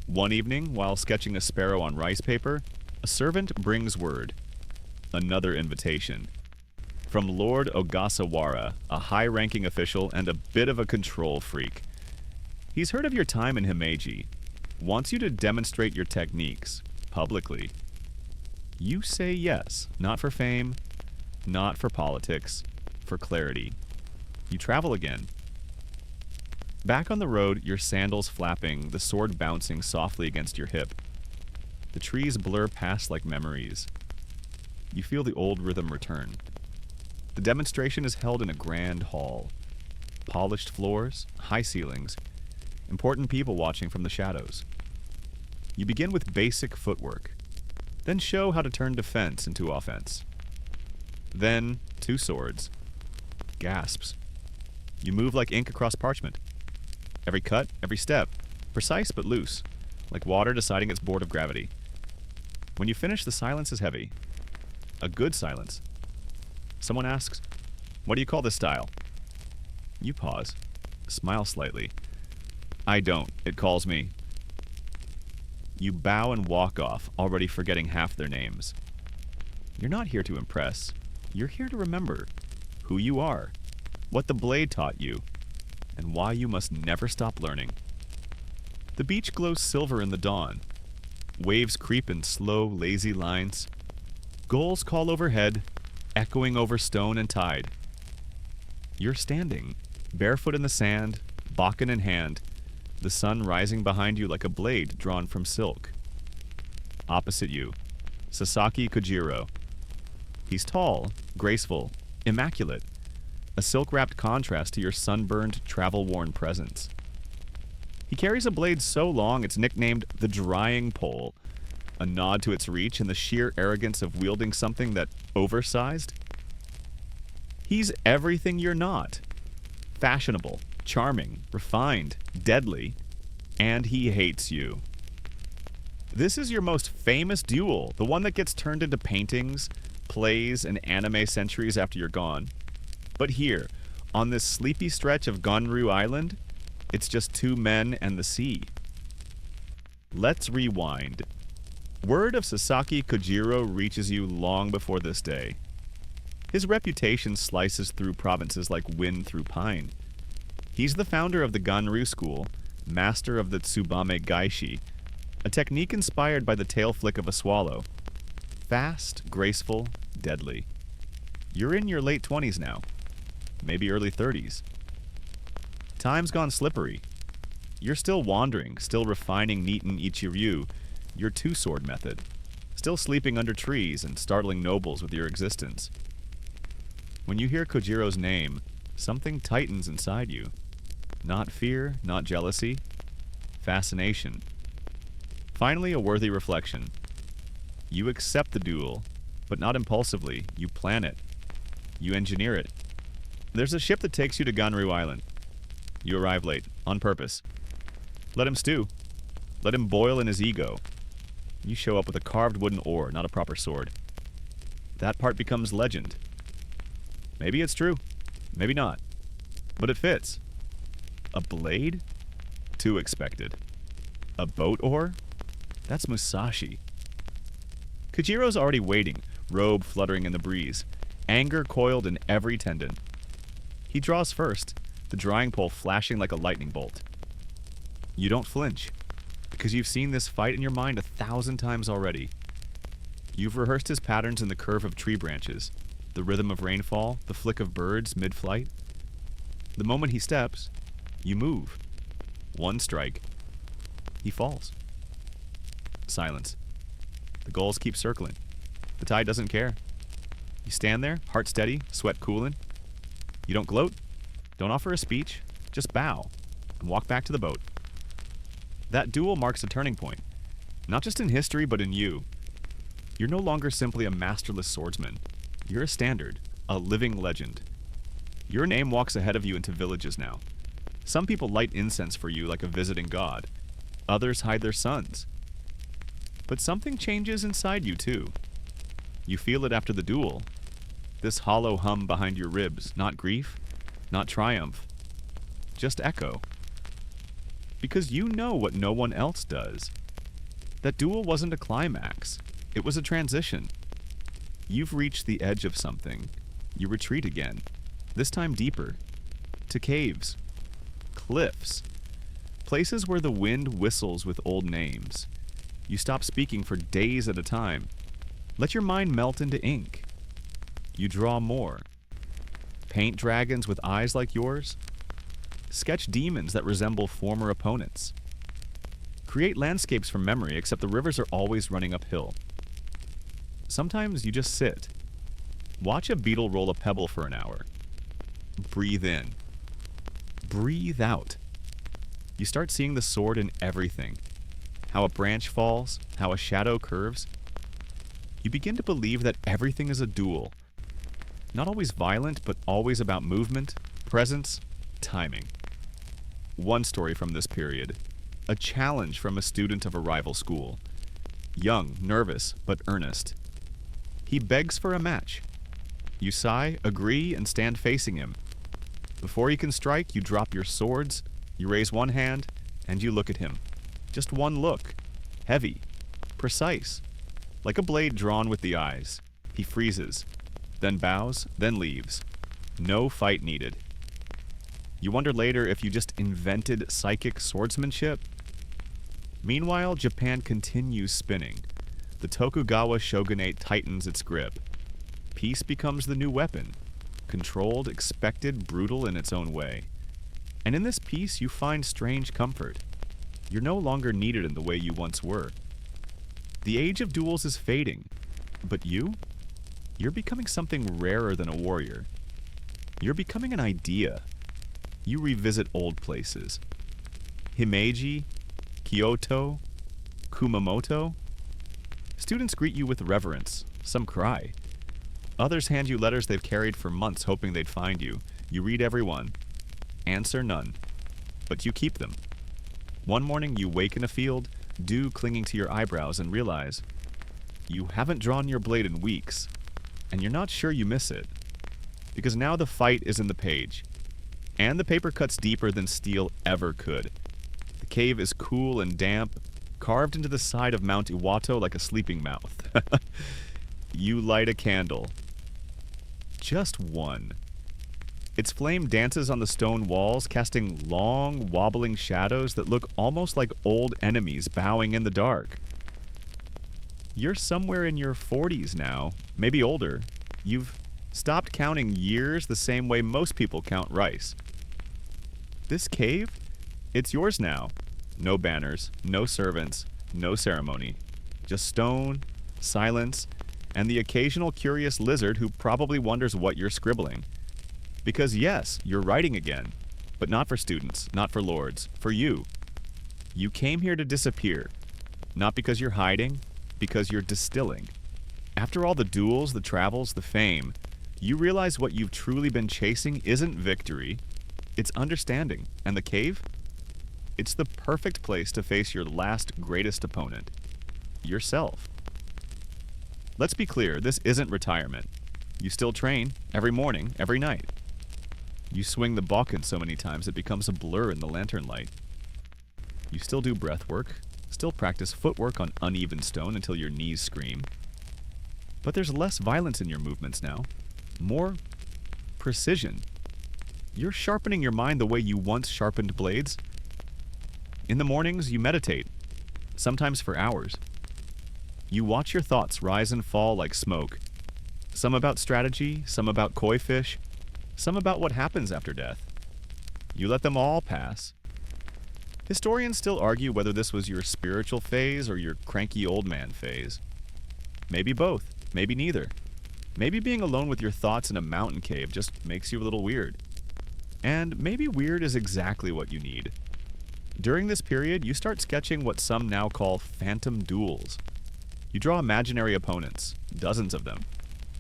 One evening, while sketching a sparrow on rice paper, a servant brings word. Another invitation. From Lord Ogasawara, a high-ranking official and a bit of a control freak. He's heard of your time in Himeji, wants you to demonstrate your techniques, publicly. You say yes, not for fame, not for politics, for clarity. You travel again. Back on the road, your sandals flapping, the sword bouncing softly against your hip. The trees blur past like memories. You feel the old rhythm return. The demonstration is held in a grand hall. Polished floors, high ceilings, important people watching from the shadows. You begin with basic footwork, then show how to turn defense into offense. Then, 2 swords. Gasps. You move like ink across parchment. Every cut, every step, precise but loose, like water deciding its board of gravity. When you finish, the silence is heavy. A good silence. Someone asks, "What do you call this style?" You pause, smile slightly. "I don't. It calls me." You bow and walk off, already forgetting half their names. You're not here to impress. You're here to remember who you are, what the blade taught you, and why you must never stop learning. The beach glows silver in the dawn. Waves creep in slow, lazy lines. Gulls call overhead, echoing over stone and tide. You're standing, barefoot in the sand, bakken in hand, the sun rising behind you like a blade drawn from silk. Opposite you, Sasaki Kojiro. He's tall, graceful, immaculate, a silk-wrapped contrast to your sunburned, travel-worn presence. He carries a blade so long it's nicknamed the drying pole, a nod to its reach and the sheer arrogance of wielding something that oversized. He's everything you're not. Fashionable, charming, refined, deadly, and he hates you. This is your most famous duel, the one that gets turned into paintings, plays, and anime centuries after you're gone. But here, on this sleepy stretch of Gonryu Island, it's just 2 men and the sea. Let's rewind. Word of Sasaki Kojiro reaches you long before this day. His reputation slices through provinces like wind through pine. He's the founder of the Ganryu school, master of the Tsubame Gaishi, a technique inspired by the tail flick of a swallow. Fast, graceful, deadly. You're in your late 20s now, maybe early 30s. Time's gone slippery. You're still wandering, still refining Niiten Ichiryu, your two-sword method, still sleeping under trees and startling nobles with your existence. When you hear Kojiro's name, something tightens inside you. Not fear, not jealousy, fascination. Finally, a worthy reflection. You accept the duel, but not impulsively. You plan it. You engineer it. There's a ship that takes you to Ganryu Island. You arrive late, on purpose. Let him stew. Let him boil in his ego. You show up with a carved wooden oar, not a proper sword. That part becomes legend. Maybe it's true. Maybe not. But it fits. A blade? Too expected. A boat oar? That's Musashi. Kojiro's already waiting, robe fluttering in the breeze, anger coiled in every tendon. He draws first, the drying pole flashing like a lightning bolt. You don't flinch, because you've seen this fight in your mind 1,000 times already. You've rehearsed his patterns in the curve of tree branches, the rhythm of rainfall, the flick of birds mid-flight. The moment he steps, you move. One strike. He falls. Silence. The gulls keep circling. The tide doesn't care. You stand there, heart steady, sweat cooling. You don't gloat, don't offer a speech, just bow and walk back to the boat. That duel marks a turning point, not just in history but in you. You're no longer simply a masterless swordsman. You're a standard, a living legend. Your name walks ahead of you into villages now. Some people light incense for you like a visiting god. Others hide their sons. But something changes inside you too. You feel it after the duel. This hollow hum behind your ribs, not grief, not triumph, just echo. Because you know what no one else does. That duel wasn't a climax. It was a transition. You've reached the edge of something. You retreat again, this time deeper, to caves, cliffs, places where the wind whistles with old names. You stop speaking for days at a time. Let your mind melt into ink. You draw more. Paint dragons with eyes like yours. Sketch demons that resemble former opponents. Create landscapes from memory, except the rivers are always running uphill. Sometimes you just sit. Watch a beetle roll a pebble for an hour. Breathe in. Breathe out. You start seeing the sword in everything. How a branch falls, how a shadow curves. You begin to believe that everything is a duel. Not always violent, but always about movement, presence, timing. One story from this period. A challenge from a student of a rival school. Young, nervous, but earnest. He begs for a match. You sigh, agree, and stand facing him. Before he can strike, you drop your swords, you raise one hand, and you look at him. Just one look. Heavy. Precise. Like a blade drawn with the eyes. He freezes. Then bows, then leaves. No fight needed. You wonder later if you just invented psychic swordsmanship? Meanwhile, Japan continues spinning. The Tokugawa shogunate tightens its grip. Peace becomes the new weapon. Controlled, expected, brutal in its own way. And in this peace, you find strange comfort. You're no longer needed in the way you once were. The age of duels is fading. But you? You're becoming something rarer than a warrior. You're becoming an idea. You revisit old places. Himeji, Kyoto, Kumamoto. Students greet you with reverence. Some cry. Others hand you letters they've carried for months hoping they'd find you. You read every one. Answer none. But you keep them. One morning you wake in a field, dew clinging to your eyebrows, and realize you haven't drawn your blade in weeks, and you're not sure you miss it. Because now the fight is in the page, and the paper cuts deeper than steel ever could. The cave is cool and damp, carved into the side of Mount Iwato like a sleeping mouth. You light a candle. Just one. Its flame dances on the stone walls, casting long, wobbling shadows that look almost like old enemies bowing in the dark. You're somewhere in your 40s now, maybe older. You've stopped counting years the same way most people count rice. This cave? It's yours now. No banners, no servants, no ceremony. Just stone, silence, and the occasional curious lizard who probably wonders what you're scribbling. Because yes, you're writing again, but not for students, not for lords, for you. You came here to disappear, not because you're hiding, because you're distilling. After all the duels, the travels, the fame, you realize what you've truly been chasing isn't victory, it's understanding. And the cave? It's the perfect place to face your last greatest opponent, yourself. Let's be clear, this isn't retirement. You still train, every morning, every night. You swing the bokken so many times it becomes a blur in the lantern light. You still do breath work, still practice footwork on uneven stone until your knees scream. But there's less violence in your movements now, more precision. You're sharpening your mind the way you once sharpened blades. In the mornings, you meditate, sometimes for hours. You watch your thoughts rise and fall like smoke. Some about strategy, some about koi fish, some about what happens after death. You let them all pass. Historians still argue whether this was your spiritual phase or your cranky old man phase. Maybe both, maybe neither. Maybe being alone with your thoughts in a mountain cave just makes you a little weird. And maybe weird is exactly what you need. During this period, you start sketching what some now call phantom duels. You draw imaginary opponents, dozens of them,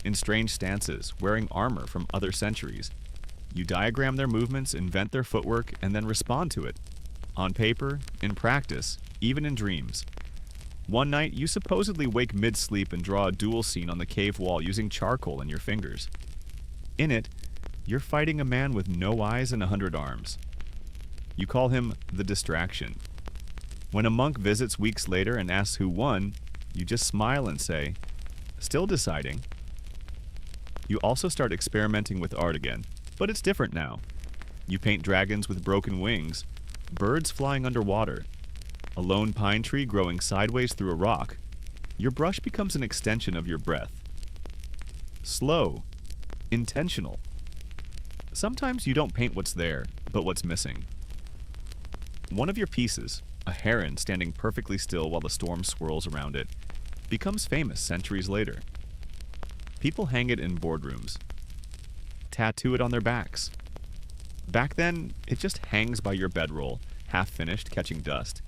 in strange stances, wearing armor from other centuries. You diagram their movements, invent their footwork, and then respond to it. On paper, in practice, even in dreams. One night, you supposedly wake mid-sleep and draw a duel scene on the cave wall using charcoal in your fingers. In it, you're fighting a man with no eyes and 100 arms. You call him the distraction. When a monk visits weeks later and asks who won, you just smile and say, "Still deciding." You also start experimenting with art again, but it's different now. You paint dragons with broken wings, birds flying underwater, a lone pine tree growing sideways through a rock. Your brush becomes an extension of your breath. Slow, intentional. Sometimes you don't paint what's there, but what's missing. One of your pieces, a heron standing perfectly still while the storm swirls around it, becomes famous centuries later. People hang it in boardrooms, tattoo it on their backs. Back then, it just hangs by your bedroll, half-finished, catching dust.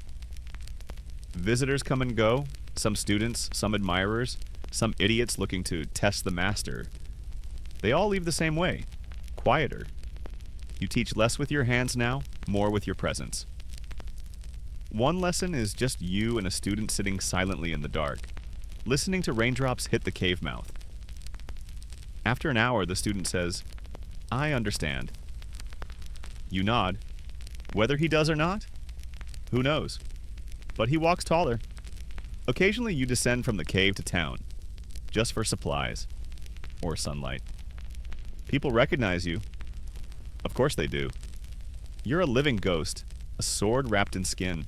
Visitors come and go, some students, some admirers, some idiots looking to test the master. They all leave the same way, quieter. You teach less with your hands now, more with your presence. One lesson is just you and a student sitting silently in the dark, listening to raindrops hit the cave mouth. After an hour, the student says, "I understand." You nod. Whether he does or not? Who knows? But he walks taller. Occasionally you descend from the cave to town, just for supplies, or sunlight. People recognize you. Of course they do. You're a living ghost, a sword wrapped in skin.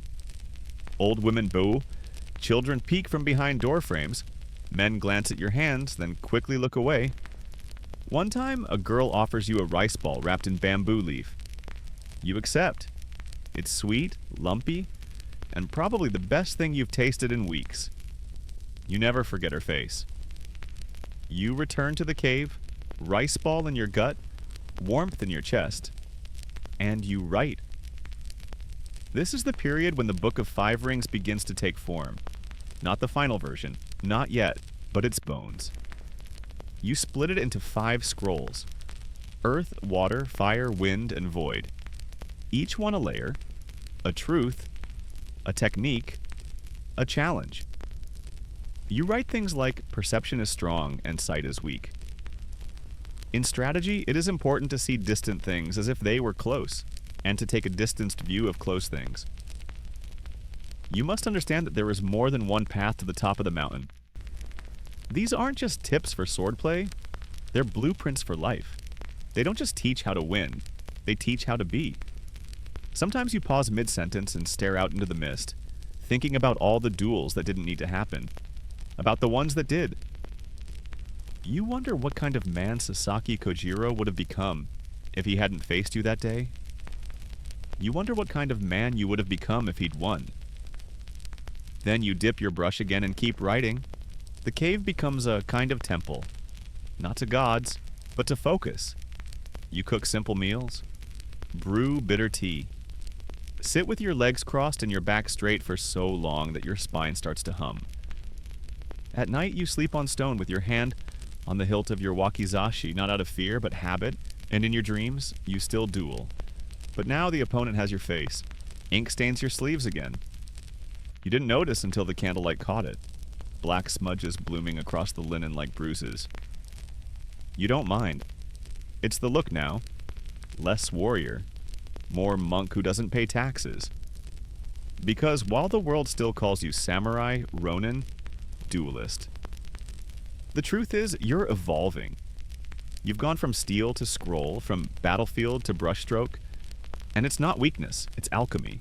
Old women boo, children peek from behind door frames, men glance at your hands, then quickly look away. One time, a girl offers you a rice ball wrapped in bamboo leaf. You accept. It's sweet, lumpy, and probably the best thing you've tasted in weeks. You never forget her face. You return to the cave, rice ball in your gut, warmth in your chest, and you write. This is the period when the Book of Five Rings begins to take form. Not the final version, not yet, but its bones. You split it into 5 scrolls: earth, water, fire, wind, and void. Each one a layer, a truth, a technique, a challenge. You write things like perception is strong and sight is weak. In strategy, it is important to see distant things as if they were close, and to take a distanced view of close things. You must understand that there is more than one path to the top of the mountain. These aren't just tips for swordplay, they're blueprints for life. They don't just teach how to win, they teach how to be. Sometimes you pause mid-sentence and stare out into the mist, thinking about all the duels that didn't need to happen, about the ones that did. You wonder what kind of man Sasaki Kojiro would have become if he hadn't faced you that day. You wonder what kind of man you would have become if he'd won. Then you dip your brush again and keep writing. The cave becomes a kind of temple. Not to gods, but to focus. You cook simple meals. Brew bitter tea. Sit with your legs crossed and your back straight for so long that your spine starts to hum. At night, you sleep on stone with your hand on the hilt of your wakizashi, not out of fear, but habit, and in your dreams, you still duel. But now the opponent has your face. Ink stains your sleeves again. You didn't notice until the candlelight caught it. Black smudges blooming across the linen like bruises. You don't mind. It's the look now. Less warrior. More monk who doesn't pay taxes. Because while the world still calls you samurai, ronin, duelist, the truth is you're evolving. You've gone from steel to scroll, from battlefield to brushstroke, and it's not weakness, it's alchemy.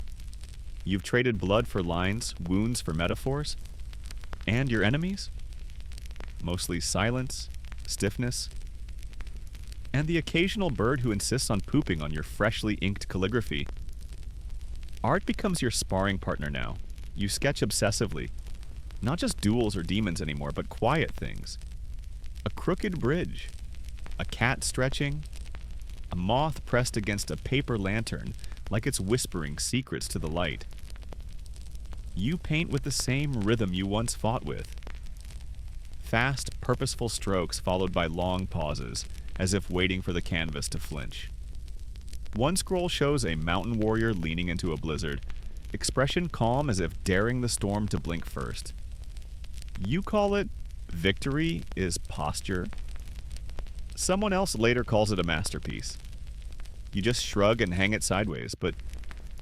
You've traded blood for lines, wounds for metaphors, and your enemies? Mostly silence, stiffness, and the occasional bird who insists on pooping on your freshly inked calligraphy. Art becomes your sparring partner now. You sketch obsessively. Not just duels or demons anymore, but quiet things. A crooked bridge. A cat stretching. A moth pressed against a paper lantern like it's whispering secrets to the light. You paint with the same rhythm you once fought with. Fast, purposeful strokes followed by long pauses, as if waiting for the canvas to flinch. One scroll shows a mountain warrior leaning into a blizzard, expression calm as if daring the storm to blink first. You call it victory is posture. Someone else later calls it a masterpiece. You just shrug and hang it sideways, but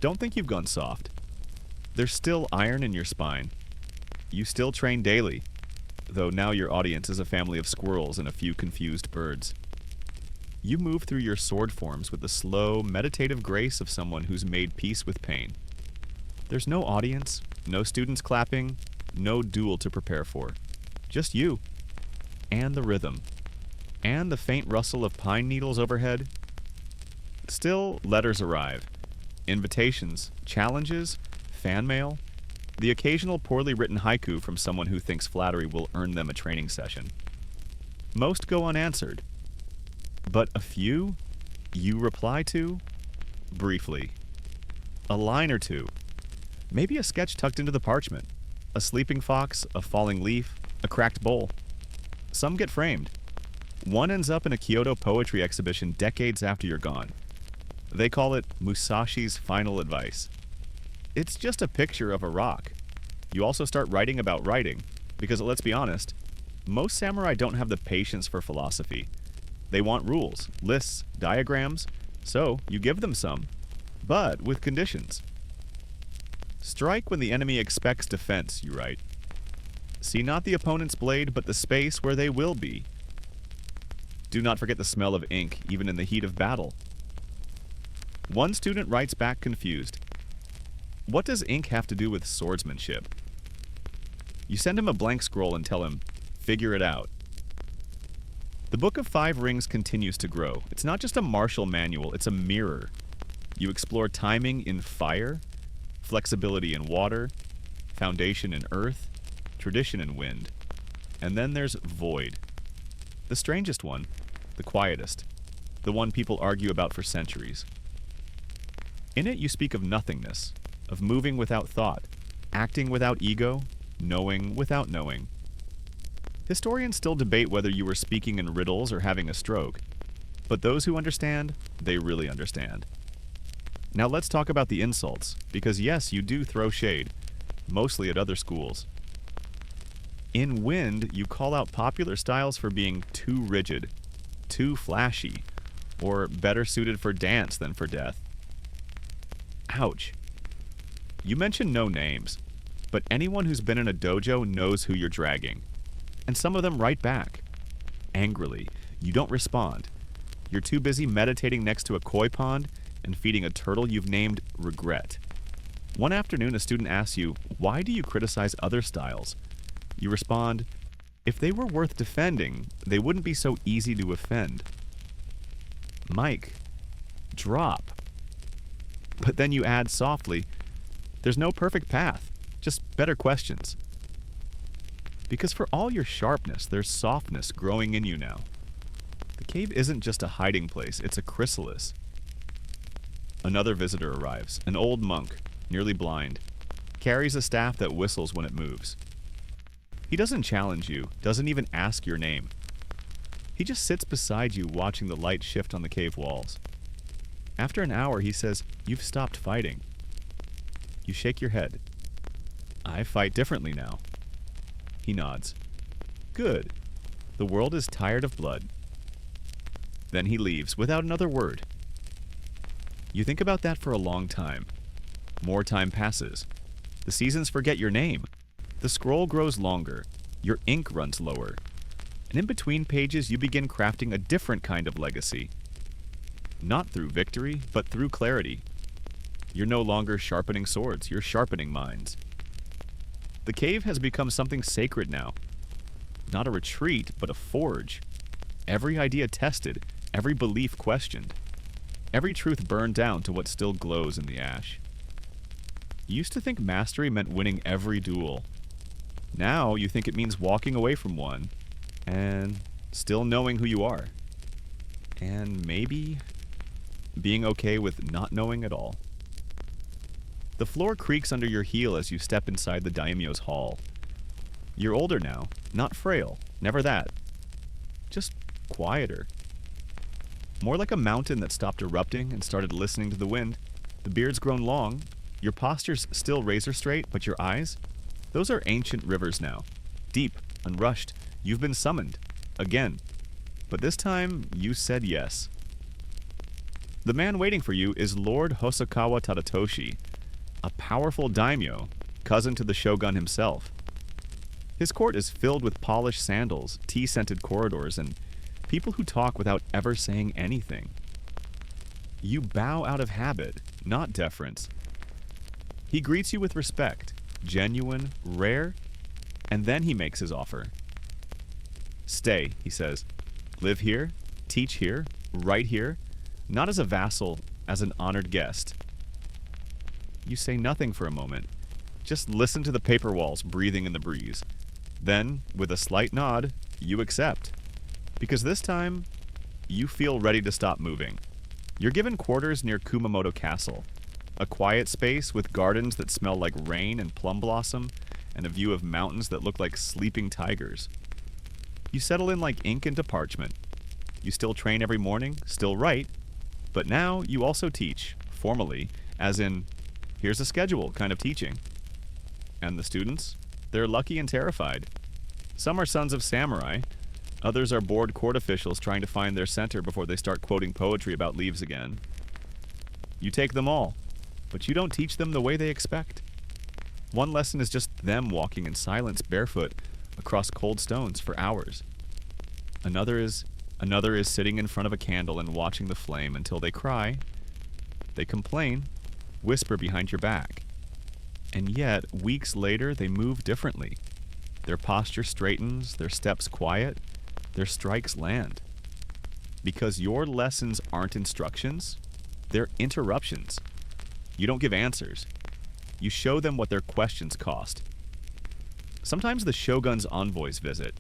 don't think you've gone soft. There's still iron in your spine. You still train daily, though now your audience is a family of squirrels and a few confused birds. You move through your sword forms with the slow, meditative grace of someone who's made peace with pain. There's no audience, no students clapping, no duel to prepare for. Just you, and the rhythm, and the faint rustle of pine needles overhead. Still, letters arrive. Invitations, challenges, fan mail, the occasional poorly written haiku from someone who thinks flattery will earn them a training session. Most go unanswered. But a few, you reply to, briefly. A line or two. Maybe a sketch tucked into the parchment. A sleeping fox, a falling leaf, a cracked bowl. Some get framed. One ends up in a Kyoto poetry exhibition decades after you're gone. They call it Musashi's final advice. It's just a picture of a rock. You also start writing about writing, because let's be honest, most samurai don't have the patience for philosophy. They want rules, lists, diagrams, so you give them some, but with conditions. Strike when the enemy expects defense, you write. See not the opponent's blade, but the space where they will be. Do not forget the smell of ink, even in the heat of battle. One student writes back confused. What does ink have to do with swordsmanship? You send him a blank scroll and tell him, figure it out. The Book of Five Rings continues to grow. It's not just a martial manual, it's a mirror. You explore timing in fire, flexibility in water, foundation in earth, tradition in wind. And then there's void. The strangest one, the quietest, the one people argue about for centuries. In it you speak of nothingness, of moving without thought, acting without ego, knowing without knowing. Historians still debate whether you were speaking in riddles or having a stroke, but those who understand, they really understand. Now let's talk about the insults, because yes, you do throw shade, mostly at other schools. In Wind, you call out popular styles for being too rigid, too flashy, or better suited for dance than for death. Ouch. You mention no names, but anyone who's been in a dojo knows who you're dragging. And some of them write back. Angrily. You don't respond. You're too busy meditating next to a koi pond and feeding a turtle you've named Regret. One afternoon, a student asks you, why do you criticize other styles? You respond, if they were worth defending, they wouldn't be so easy to offend. Mike, drop. But then you add softly, there's no perfect path. just better questions. Because for all your sharpness, there's softness growing in you now. The cave isn't just a hiding place, it's a chrysalis. Another visitor arrives, an old monk, nearly blind, carries a staff that whistles when it moves. He doesn't challenge you, doesn't even ask your name. He just sits beside you watching the light shift on the cave walls. After an hour, he says, "You've stopped fighting." You shake your head. "I fight differently now." He nods. "Good. The world is tired of blood." Then he leaves without another word. You think about that for a long time. More time passes. The seasons forget your name. The scroll grows longer. Your ink runs lower. And in between pages, you begin crafting a different kind of legacy. Not through victory, but through clarity. You're no longer sharpening swords, you're sharpening minds. The cave has become something sacred now. Not a retreat, but a forge. Every idea tested, every belief questioned. Every truth burned down to what still glows in the ash. You used to think mastery meant winning every duel. Now you think it means walking away from one and still knowing who you are. And maybe being okay with not knowing at all. The floor creaks under your heel as you step inside the daimyo's hall. You're older now, not frail, never that. Just quieter. More like a mountain that stopped erupting and started listening to the wind. The beard's grown long. Your posture's still razor straight, but your eyes? Those are ancient rivers now. Deep, unrushed. You've been summoned. Again. But this time, you said yes. The man waiting for you is Lord Hosokawa Tadatoshi, a powerful daimyo, cousin to the shogun himself. His court is filled with polished sandals, tea-scented corridors, and people who talk without ever saying anything. You bow out of habit, not deference. He greets you with respect, genuine, rare, and then he makes his offer. "Stay," he says. "Live here, teach here, write here, not as a vassal, as an honored guest." You say nothing for a moment. Just listen to the paper walls breathing in the breeze. Then, with a slight nod, you accept. Because this time, you feel ready to stop moving. You're given quarters near Kumamoto Castle, a quiet space with gardens that smell like rain and plum blossom, and a view of mountains that look like sleeping tigers. You settle in like ink into parchment. You still train every morning, still write, but now you also teach, formally, as in, here's a schedule kind of teaching. And the students? They're lucky and terrified. Some are sons of samurai. Others are bored court officials trying to find their center before they start quoting poetry about leaves again. You take them all, but you don't teach them the way they expect. One lesson is just them walking in silence barefoot across cold stones for hours. Another is sitting in front of a candle and watching the flame until they cry. They complain, whisper behind your back. And yet, weeks later, they move differently. Their posture straightens, their steps quiet, their strikes land. Because your lessons aren't instructions, they're interruptions. You don't give answers. You show them what their questions cost. Sometimes the shogun's envoys visit,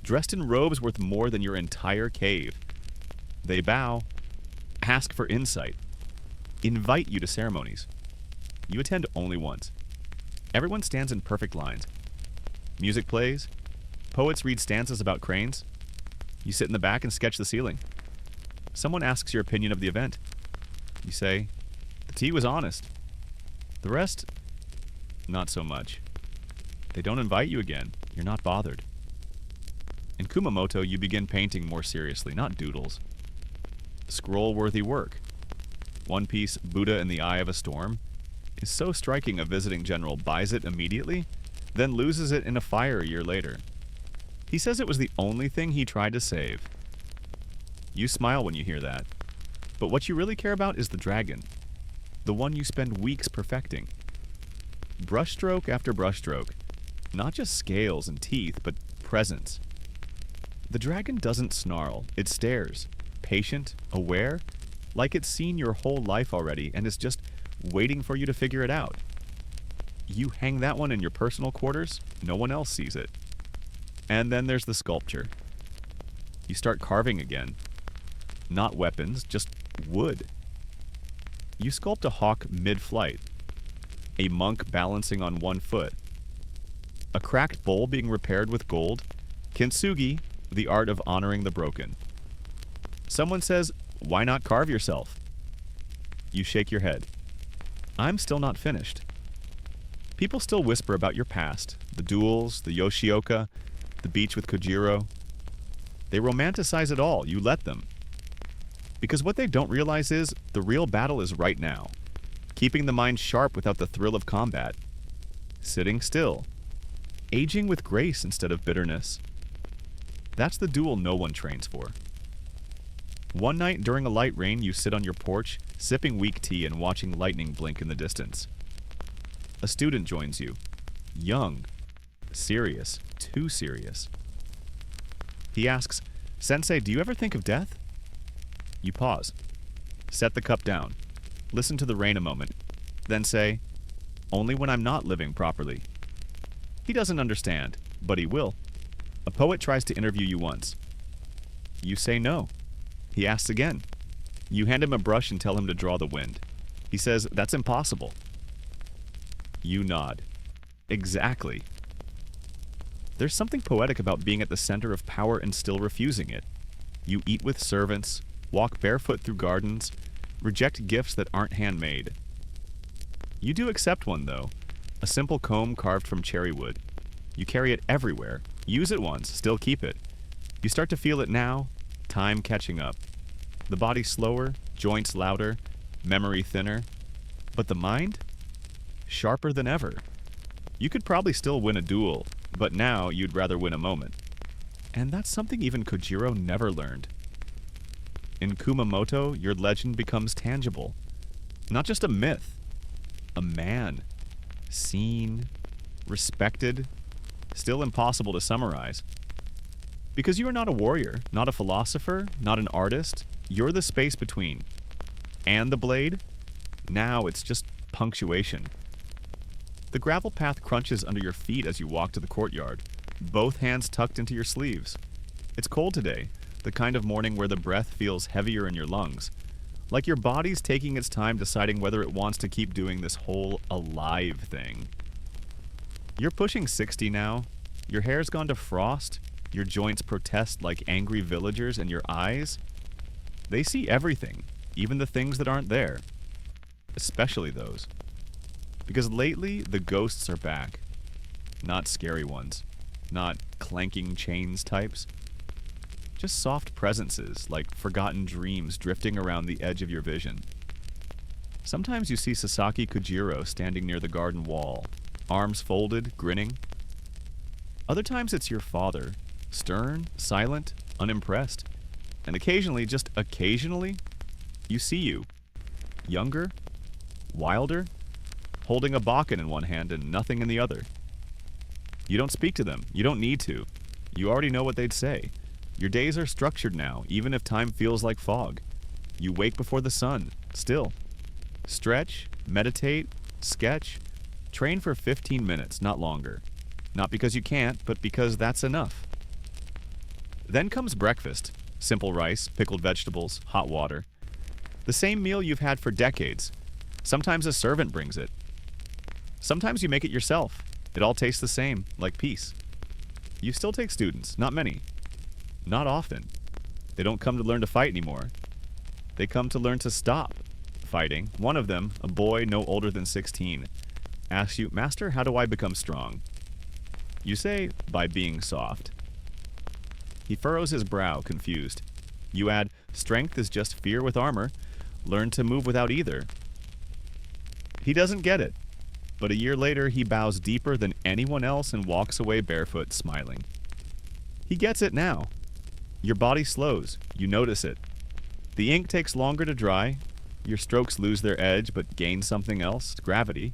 dressed in robes worth more than your entire cave. They bow, ask for insight, invite you to ceremonies. You attend only once. Everyone stands in perfect lines. Music plays. Poets read stanzas about cranes. You sit in the back and sketch the ceiling. Someone asks your opinion of the event. You say, "The tea was honest." The rest, not so much. They don't invite you again. You're not bothered. In Kumamoto, you begin painting more seriously, not doodles. Scroll-worthy work. One piece, Buddha in the Eye of a Storm, is so striking a visiting general buys it immediately, then loses it in a fire a year later. He says it was the only thing he tried to save. You smile when you hear that. But what you really care about is the dragon. The one you spend weeks perfecting. Brushstroke after brushstroke. Not just scales and teeth, but presence. The dragon doesn't snarl. It stares. Patient, aware, like it's seen your whole life already and is just waiting for you to figure it out. You hang that one in your personal quarters, no one else sees it. And then there's the sculpture. You start carving again. Not weapons, just wood. You sculpt a hawk mid-flight, a monk balancing on one foot, a cracked bowl being repaired with gold, kintsugi, the art of honoring the broken. Someone says, "Why not carve yourself?" You shake your head. I'm still not finished. People still whisper about your past, the duels, the Yoshioka, the beach with Kojiro. They romanticize it all, you let them. Because what they don't realize is, the real battle is right now. Keeping the mind sharp without the thrill of combat. Sitting still. Aging with grace instead of bitterness. That's the duel no one trains for. One night during a light rain, you sit on your porch, sipping weak tea and watching lightning blink in the distance. A student joins you. Young. Serious. Too serious. He asks, "Sensei, do you ever think of death?" You pause. Set the cup down. Listen to the rain a moment. Then say, "Only when I'm not living properly." He doesn't understand, but he will. A poet tries to interview you once. You say no. He asks again. You hand him a brush and tell him to draw the wind. He says, "That's impossible." You nod. Exactly. There's something poetic about being at the center of power and still refusing it. You eat with servants, walk barefoot through gardens, reject gifts that aren't handmade. You do accept one, though. A simple comb carved from cherry wood. You carry it everywhere. Use it once, still keep it. You start to feel it now, time catching up. The body slower, joints louder, memory thinner. But the mind? Sharper than ever. You could probably still win a duel, but now you'd rather win a moment. And that's something even Kojiro never learned. In Kumamoto, your legend becomes tangible. Not just a myth. A man. Seen. Respected. Still impossible to summarize. Because you are not a warrior, not a philosopher, not an artist. You're the space between. And the blade? Now it's just punctuation. The gravel path crunches under your feet as you walk to the courtyard, both hands tucked into your sleeves. It's cold today, the kind of morning where the breath feels heavier in your lungs, like your body's taking its time deciding whether it wants to keep doing this whole alive thing. You're pushing 60 now, your hair's gone to frost, your joints protest like angry villagers, and your eyes, they see everything, even the things that aren't there. Especially those. Because lately, the ghosts are back. Not scary ones. Not clanking chains types. Just soft presences, like forgotten dreams drifting around the edge of your vision. Sometimes you see Sasaki Kojiro standing near the garden wall, arms folded, grinning. Other times it's your father, stern, silent, unimpressed. And occasionally, just occasionally, you see you. Younger, wilder, holding a bakken in one hand and nothing in the other. You don't speak to them. You don't need to. You already know what they'd say. Your days are structured now, even if time feels like fog. You wake before the sun, still. Stretch, meditate, sketch, train for 15 minutes, not longer. Not because you can't, but because that's enough. Then comes breakfast. Simple rice, pickled vegetables, hot water. The same meal you've had for decades. Sometimes a servant brings it. Sometimes you make it yourself. It all tastes the same, like peace. You still take students, not many. Not often. They don't come to learn to fight anymore. They come to learn to stop fighting. One of them, a boy no older than 16, asks you, "Master, how do I become strong?" You say, "By being soft." He furrows his brow, confused. You add, "Strength is just fear with armor. Learn to move without either." He doesn't get it. But a year later, he bows deeper than anyone else and walks away barefoot, smiling. He gets it now. Your body slows. You notice it. The ink takes longer to dry. Your strokes lose their edge but gain something else, gravity.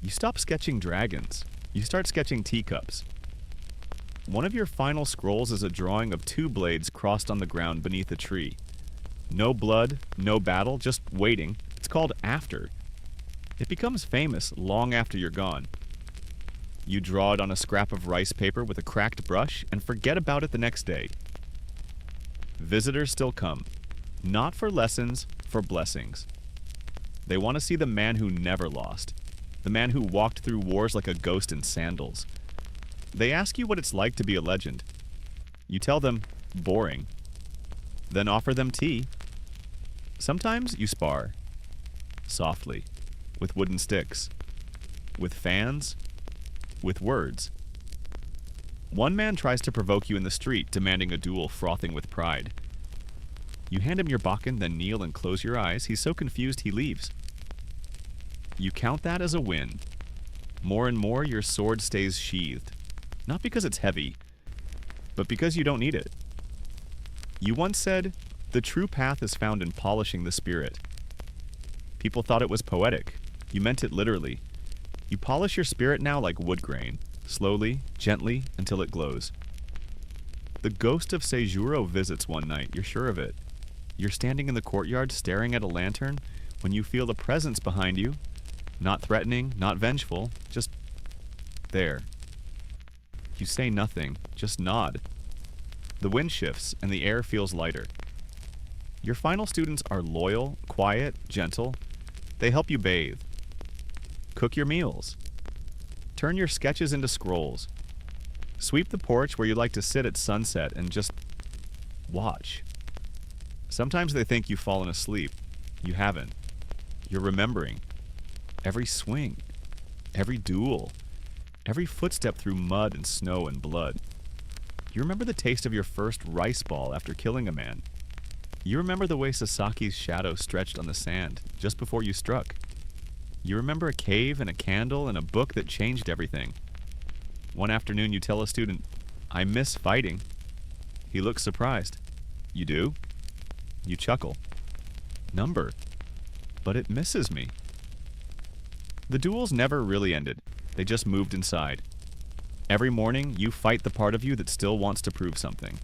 You stop sketching dragons. You start sketching teacups. One of your final scrolls is a drawing of two blades crossed on the ground beneath a tree. No blood, no battle, just waiting. It's called After. It becomes famous long after you're gone. You draw it on a scrap of rice paper with a cracked brush and forget about it the next day. Visitors still come, not for lessons, for blessings. They want to see the man who never lost, the man who walked through wars like a ghost in sandals. They ask you what it's like to be a legend. You tell them, boring. Then offer them tea. Sometimes you spar. Softly. With wooden sticks. With fans. With words. One man tries to provoke you in the street, demanding a duel frothing with pride. You hand him your bakken, then kneel and close your eyes. He's so confused he leaves. You count that as a win. More and more, your sword stays sheathed. Not because it's heavy, but because you don't need it. You once said, "The true path is found in polishing the spirit." People thought it was poetic. You meant it literally. You polish your spirit now like wood grain, slowly, gently, until it glows. The ghost of Seijuro visits one night, you're sure of it. You're standing in the courtyard staring at a lantern when you feel a presence behind you. Not threatening, not vengeful, just there. You say nothing, just nod. The wind shifts and the air feels lighter. Your final students are loyal, quiet, gentle. They help you bathe. Cook your meals. Turn your sketches into scrolls. Sweep the porch where you like to sit at sunset and just watch. Sometimes they think you've fallen asleep. You haven't. You're remembering. Every swing. Every duel. Every footstep through mud and snow and blood. You remember the taste of your first rice ball after killing a man. You remember the way Sasaki's shadow stretched on the sand just before you struck. You remember a cave and a candle and a book that changed everything. One afternoon you tell a student, "I miss fighting." He looks surprised. You do? You chuckle. Number. But it misses me. The duels never really ended. They just moved inside. Every morning, you fight the part of you that still wants to prove something.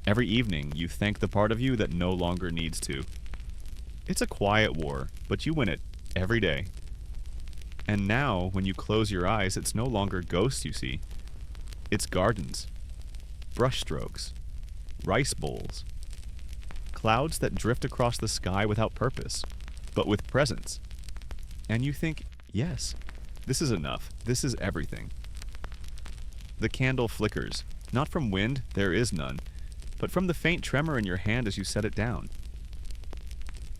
Every evening, you thank the part of you that no longer needs to. It's a quiet war, but you win it every day. And now, when you close your eyes, it's no longer ghosts you see. It's gardens, brushstrokes, rice bowls, clouds that drift across the sky without purpose, but with presence. And you think, yes, this is enough. This is everything. The candle flickers, not from wind, there is none, but from the faint tremor in your hand as you set it down.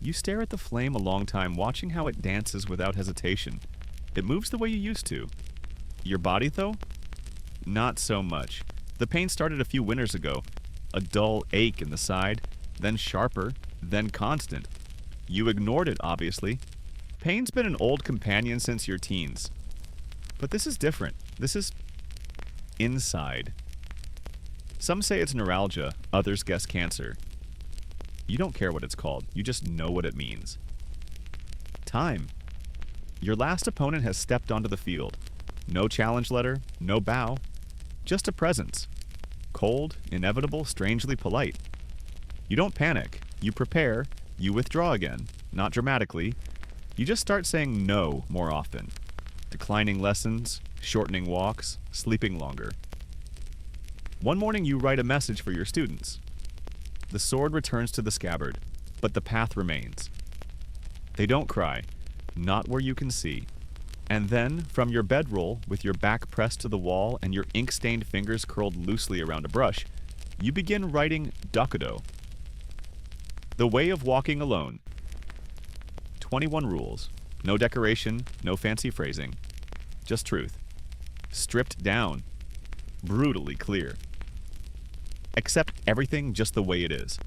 You stare at the flame a long time, watching how it dances without hesitation. It moves the way you used to. Your body, though? Not so much. The pain started a few winters ago. A dull ache in the side, then sharper, then constant. You ignored it, obviously. Pain's been an old companion since your teens. But this is different. This is inside. Some say it's neuralgia, others guess cancer. You don't care what it's called, you just know what it means. Time. Your last opponent has stepped onto the field. No challenge letter, no bow, just a presence. Cold, inevitable, strangely polite. You don't panic, you prepare, you withdraw again, not dramatically. You just start saying no more often. Declining lessons, shortening walks, sleeping longer. One morning you write a message for your students. The sword returns to the scabbard, but the path remains. They don't cry, not where you can see. And then, from your bedroll, with your back pressed to the wall and your ink-stained fingers curled loosely around a brush, you begin writing Dokudo. The way of walking alone. 21 rules. No decoration, no fancy phrasing. Just truth. Stripped down. Brutally clear. Accept everything just the way it is.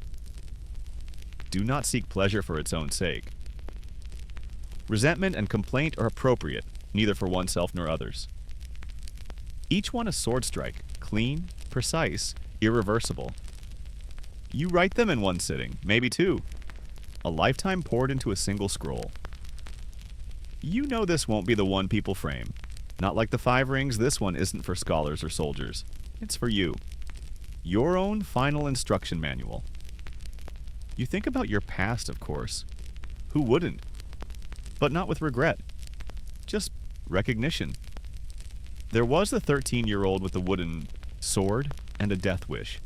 Do not seek pleasure for its own sake. Resentment and complaint are appropriate, neither for oneself nor others. Each one a sword strike, clean, precise, irreversible. You write them in one sitting, maybe two. A lifetime poured into a single scroll. You know this won't be the one people frame. Not like the 5 rings, this one isn't for scholars or soldiers. It's for you. Your own final instruction manual. You think about your past, of course. Who wouldn't? But not with regret. just recognition. There was the 13-year-old with the wooden sword and a death wish.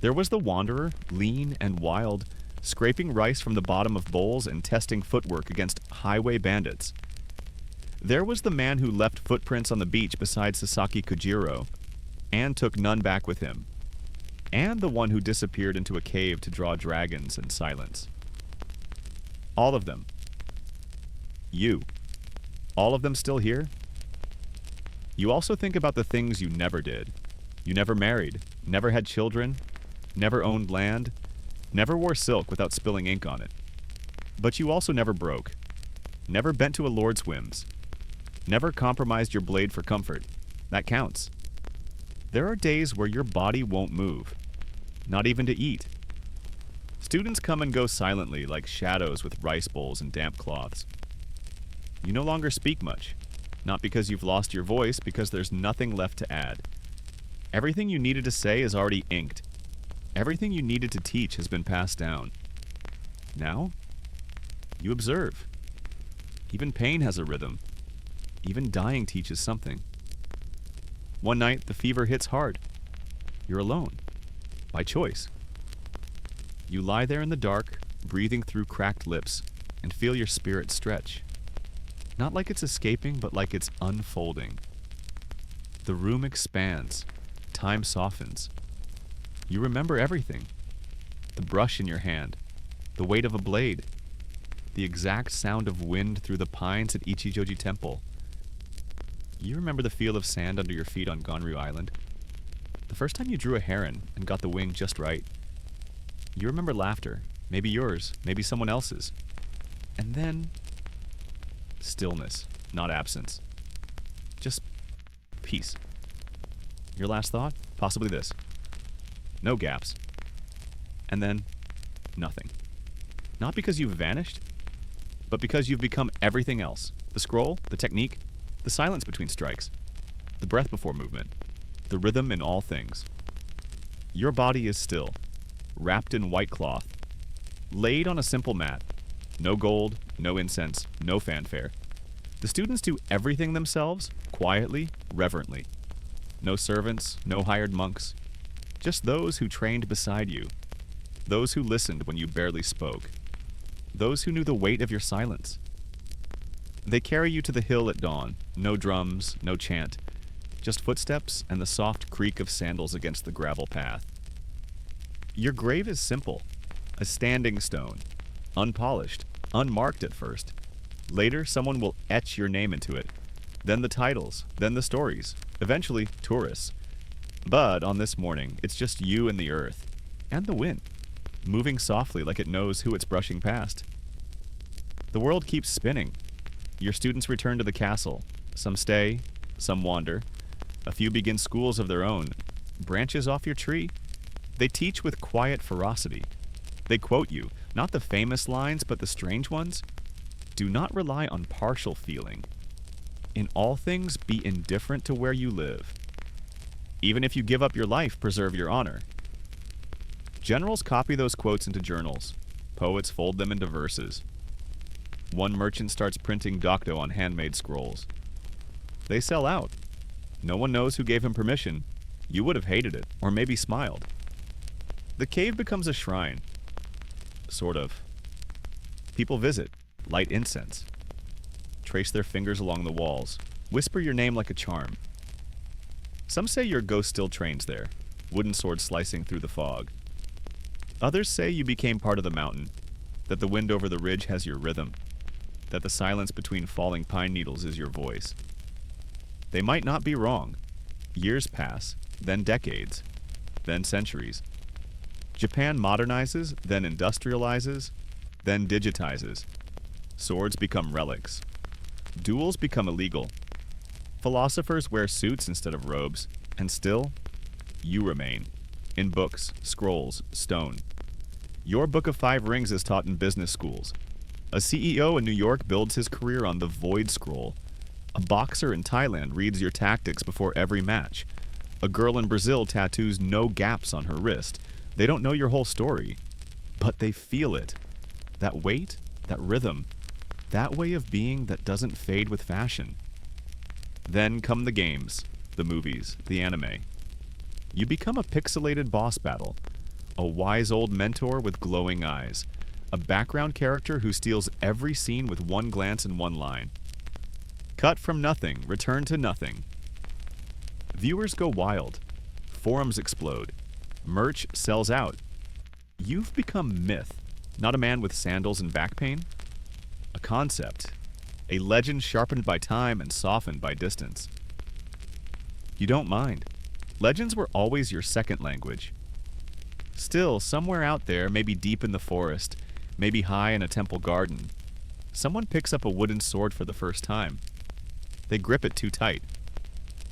There was the wanderer, lean and wild, scraping rice from the bottom of bowls and testing footwork against highway bandits. There was the man who left footprints on the beach beside Sasaki Kojiro and took none back with him, and the one who disappeared into a cave to draw dragons in silence. All of them. You. All of them still here? You also think about the things you never did. You never married, never had children, never owned land, never wore silk without spilling ink on it. But you also never broke, never bent to a lord's whims, never compromised your blade for comfort. That counts. There are days where your body won't move, not even to eat. Students come and go silently like shadows with rice bowls and damp cloths. You no longer speak much, not because you've lost your voice, because there's nothing left to add. Everything you needed to say is already inked. Everything you needed to teach has been passed down. Now, you observe. Even pain has a rhythm. Even dying teaches something. One night, the fever hits hard. You're alone. By choice. You lie there in the dark, breathing through cracked lips, and feel your spirit stretch. Not like it's escaping, but like it's unfolding. The room expands. Time softens. You remember everything. The brush in your hand. The weight of a blade. The exact sound of wind through the pines at Ichijoji Temple. You remember the feel of sand under your feet on Gonryu Island. The first time you drew a heron and got the wing just right. You remember laughter. Maybe yours, maybe someone else's. And then stillness, not absence. Just peace. Your last thought? Possibly this. No gaps. And then nothing. Not because you've vanished, but because you've become everything else. The scroll, the technique, the silence between strikes, the breath before movement, the rhythm in all things. Your body is still, wrapped in white cloth, laid on a simple mat. No gold, no incense, no fanfare. The students do everything themselves, quietly, reverently. No servants, no hired monks. Just those who trained beside you. Those who listened when you barely spoke. Those who knew the weight of your silence. They carry you to the hill at dawn. No drums, no chant. Just footsteps and the soft creak of sandals against the gravel path. Your grave is simple. A standing stone. Unpolished. Unmarked at first. Later, someone will etch your name into it. Then the titles. Then the stories. Eventually, tourists. But on this morning, it's just you and the earth. And the wind. Moving softly like it knows who it's brushing past. The world keeps spinning. Your students return to the castle. Some stay, some wander. A few begin schools of their own. Branches off your tree. They teach with quiet ferocity. They quote you, not the famous lines, but the strange ones. Do not rely on partial feeling. In all things, be indifferent to where you live. Even if you give up your life, preserve your honor. Generals copy those quotes into journals. Poets fold them into verses. One merchant starts printing docto on handmade scrolls. They sell out. No one knows who gave him permission. You would have hated it, or maybe smiled. The cave becomes a shrine. Sort of. People visit, light incense, trace their fingers along the walls, whisper your name like a charm. Some say your ghost still trains there, wooden sword slicing through the fog. Others say you became part of the mountain, that the wind over the ridge has your rhythm, that the silence between falling pine needles is your voice. They might not be wrong. Years pass, then decades, then centuries. Japan modernizes, then industrializes, then digitizes. Swords become relics. Duels become illegal. Philosophers wear suits instead of robes, and still, you remain. In books, scrolls, stone. Your Book of Five Rings is taught in business schools. A CEO in New York builds his career on the Void Scroll. A boxer in Thailand reads your tactics before every match. A girl in Brazil tattoos no gaps on her wrist. They don't know your whole story, but they feel it. That weight, that rhythm. That way of being that doesn't fade with fashion. Then come the games, the movies, the anime. You become a pixelated boss battle, a wise old mentor with glowing eyes, a background character who steals every scene with one glance and one line. Cut from nothing, return to nothing. Viewers go wild. Forums explode. Merch sells out. You've become myth, not a man with sandals and back pain. A concept, a legend sharpened by time and softened by distance. You don't mind. Legends were always your second language. Still, somewhere out there, maybe deep in the forest, maybe high in a temple garden, someone picks up a wooden sword for the first time. They grip it too tight.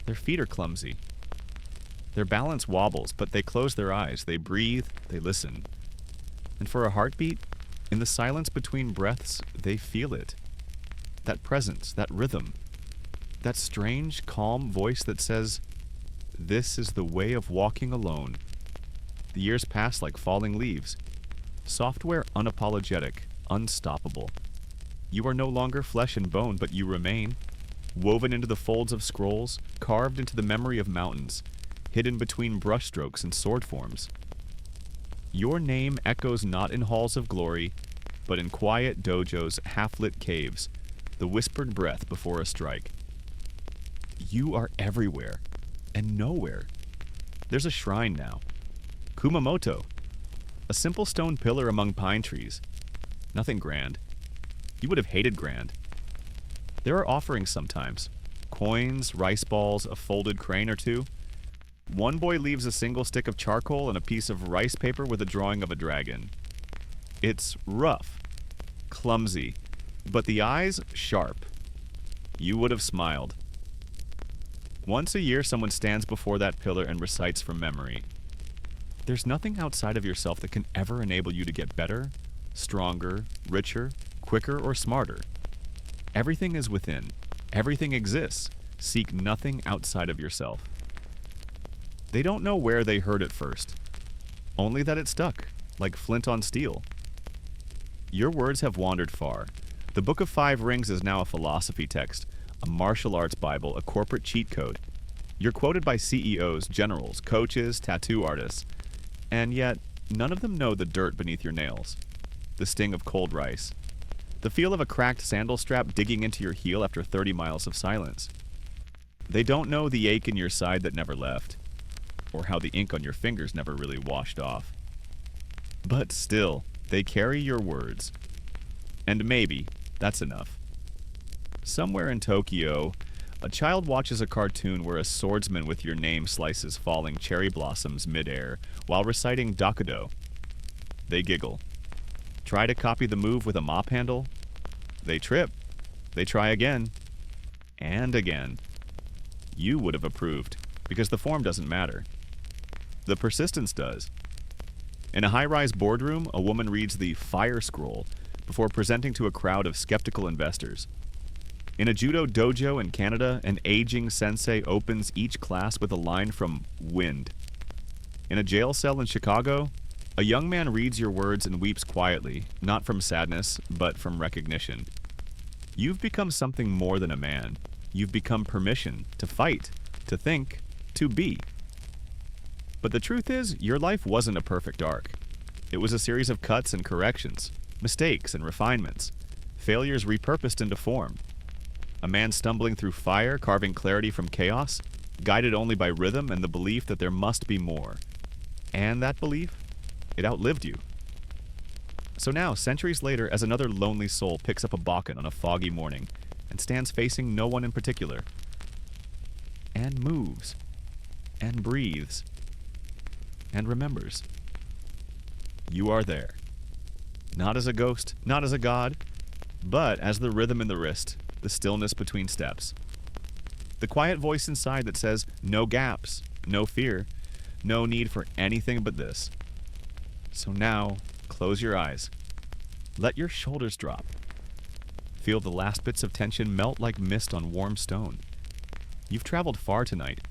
Their feet are clumsy. Their balance wobbles, but they close their eyes, they breathe, they listen. And for a heartbeat, in the silence between breaths, they feel it. That presence, that rhythm, that strange, calm voice that says, "This is the way of walking alone." The years pass like falling leaves. Software unapologetic, unstoppable. You are no longer flesh and bone, but you remain. Woven into the folds of scrolls, carved into the memory of mountains, hidden between brushstrokes and sword forms. Your name echoes not in halls of glory, but in quiet dojos, half-lit caves, the whispered breath before a strike. You are everywhere, and nowhere. There's a shrine now. Kumamoto, a simple stone pillar among pine trees. Nothing grand. You would have hated grand. There are offerings sometimes. Coins, rice balls, a folded crane or two. One boy leaves a single stick of charcoal and a piece of rice paper with a drawing of a dragon. It's rough, clumsy, but the eyes sharp. You would have smiled. Once a year, someone stands before that pillar and recites from memory. There's nothing outside of yourself that can ever enable you to get better, stronger, richer, quicker, or smarter. Everything is within. Everything exists. Seek nothing outside of yourself. They don't know where they heard it first, only that it stuck, like flint on steel. Your words have wandered far. The Book of Five Rings is now a philosophy text, a martial arts Bible, a corporate cheat code. You're quoted by CEOs, generals, coaches, tattoo artists, and yet none of them know the dirt beneath your nails, the sting of cold rice, the feel of a cracked sandal strap digging into your heel after 30 miles of silence. They don't know the ache in your side that never left, or how the ink on your fingers never really washed off. But still, they carry your words. And maybe that's enough. Somewhere in Tokyo, a child watches a cartoon where a swordsman with your name slices falling cherry blossoms midair while reciting Dakudo. They giggle. Try to copy the move with a mop handle. They trip. They try again. And again. You would have approved, because the form doesn't matter. The persistence does. In a high-rise boardroom, a woman reads the fire scroll before presenting to a crowd of skeptical investors. In a judo dojo in Canada, an aging sensei opens each class with a line from Wind. In a jail cell in Chicago, a young man reads your words and weeps quietly, not from sadness, but from recognition. You've become something more than a man. You've become permission to fight, to think, to be. But the truth is, your life wasn't a perfect arc. It was a series of cuts and corrections, mistakes and refinements, failures repurposed into form. A man stumbling through fire, carving clarity from chaos, guided only by rhythm and the belief that there must be more. And that belief, it outlived you. So now, centuries later, as another lonely soul picks up a bokken on a foggy morning and stands facing no one in particular, and moves, and breathes, and remembers. You are there. Not as a ghost, not as a god, but as the rhythm in the wrist, the stillness between steps. The quiet voice inside that says, no gaps, no fear, no need for anything but this. So now, close your eyes. Let your shoulders drop. Feel the last bits of tension melt like mist on warm stone. You've traveled far tonight.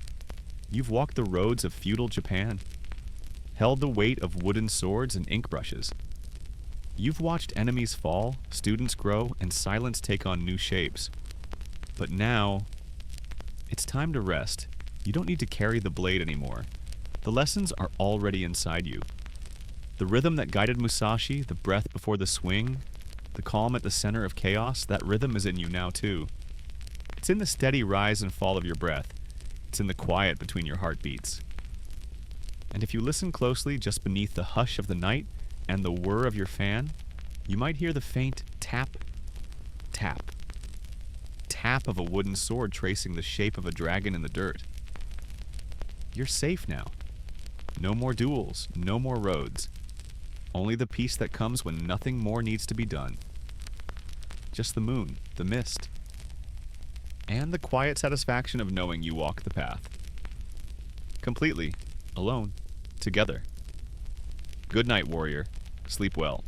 You've walked the roads of feudal Japan, held the weight of wooden swords and ink brushes. You've watched enemies fall, students grow, and silence take on new shapes. But now, it's time to rest. You don't need to carry the blade anymore. The lessons are already inside you. The rhythm that guided Musashi, the breath before the swing, the calm at the center of chaos, that rhythm is in you now too. It's in the steady rise and fall of your breath. It's in the quiet between your heartbeats. And if you listen closely, just beneath the hush of the night and the whir of your fan, you might hear the faint tap, tap, tap of a wooden sword tracing the shape of a dragon in the dirt. You're safe now. No more duels, no more roads. Only the peace that comes when nothing more needs to be done. Just the moon, the mist, and the quiet satisfaction of knowing you walk the path. Completely, alone, together. Good night, warrior. Sleep well.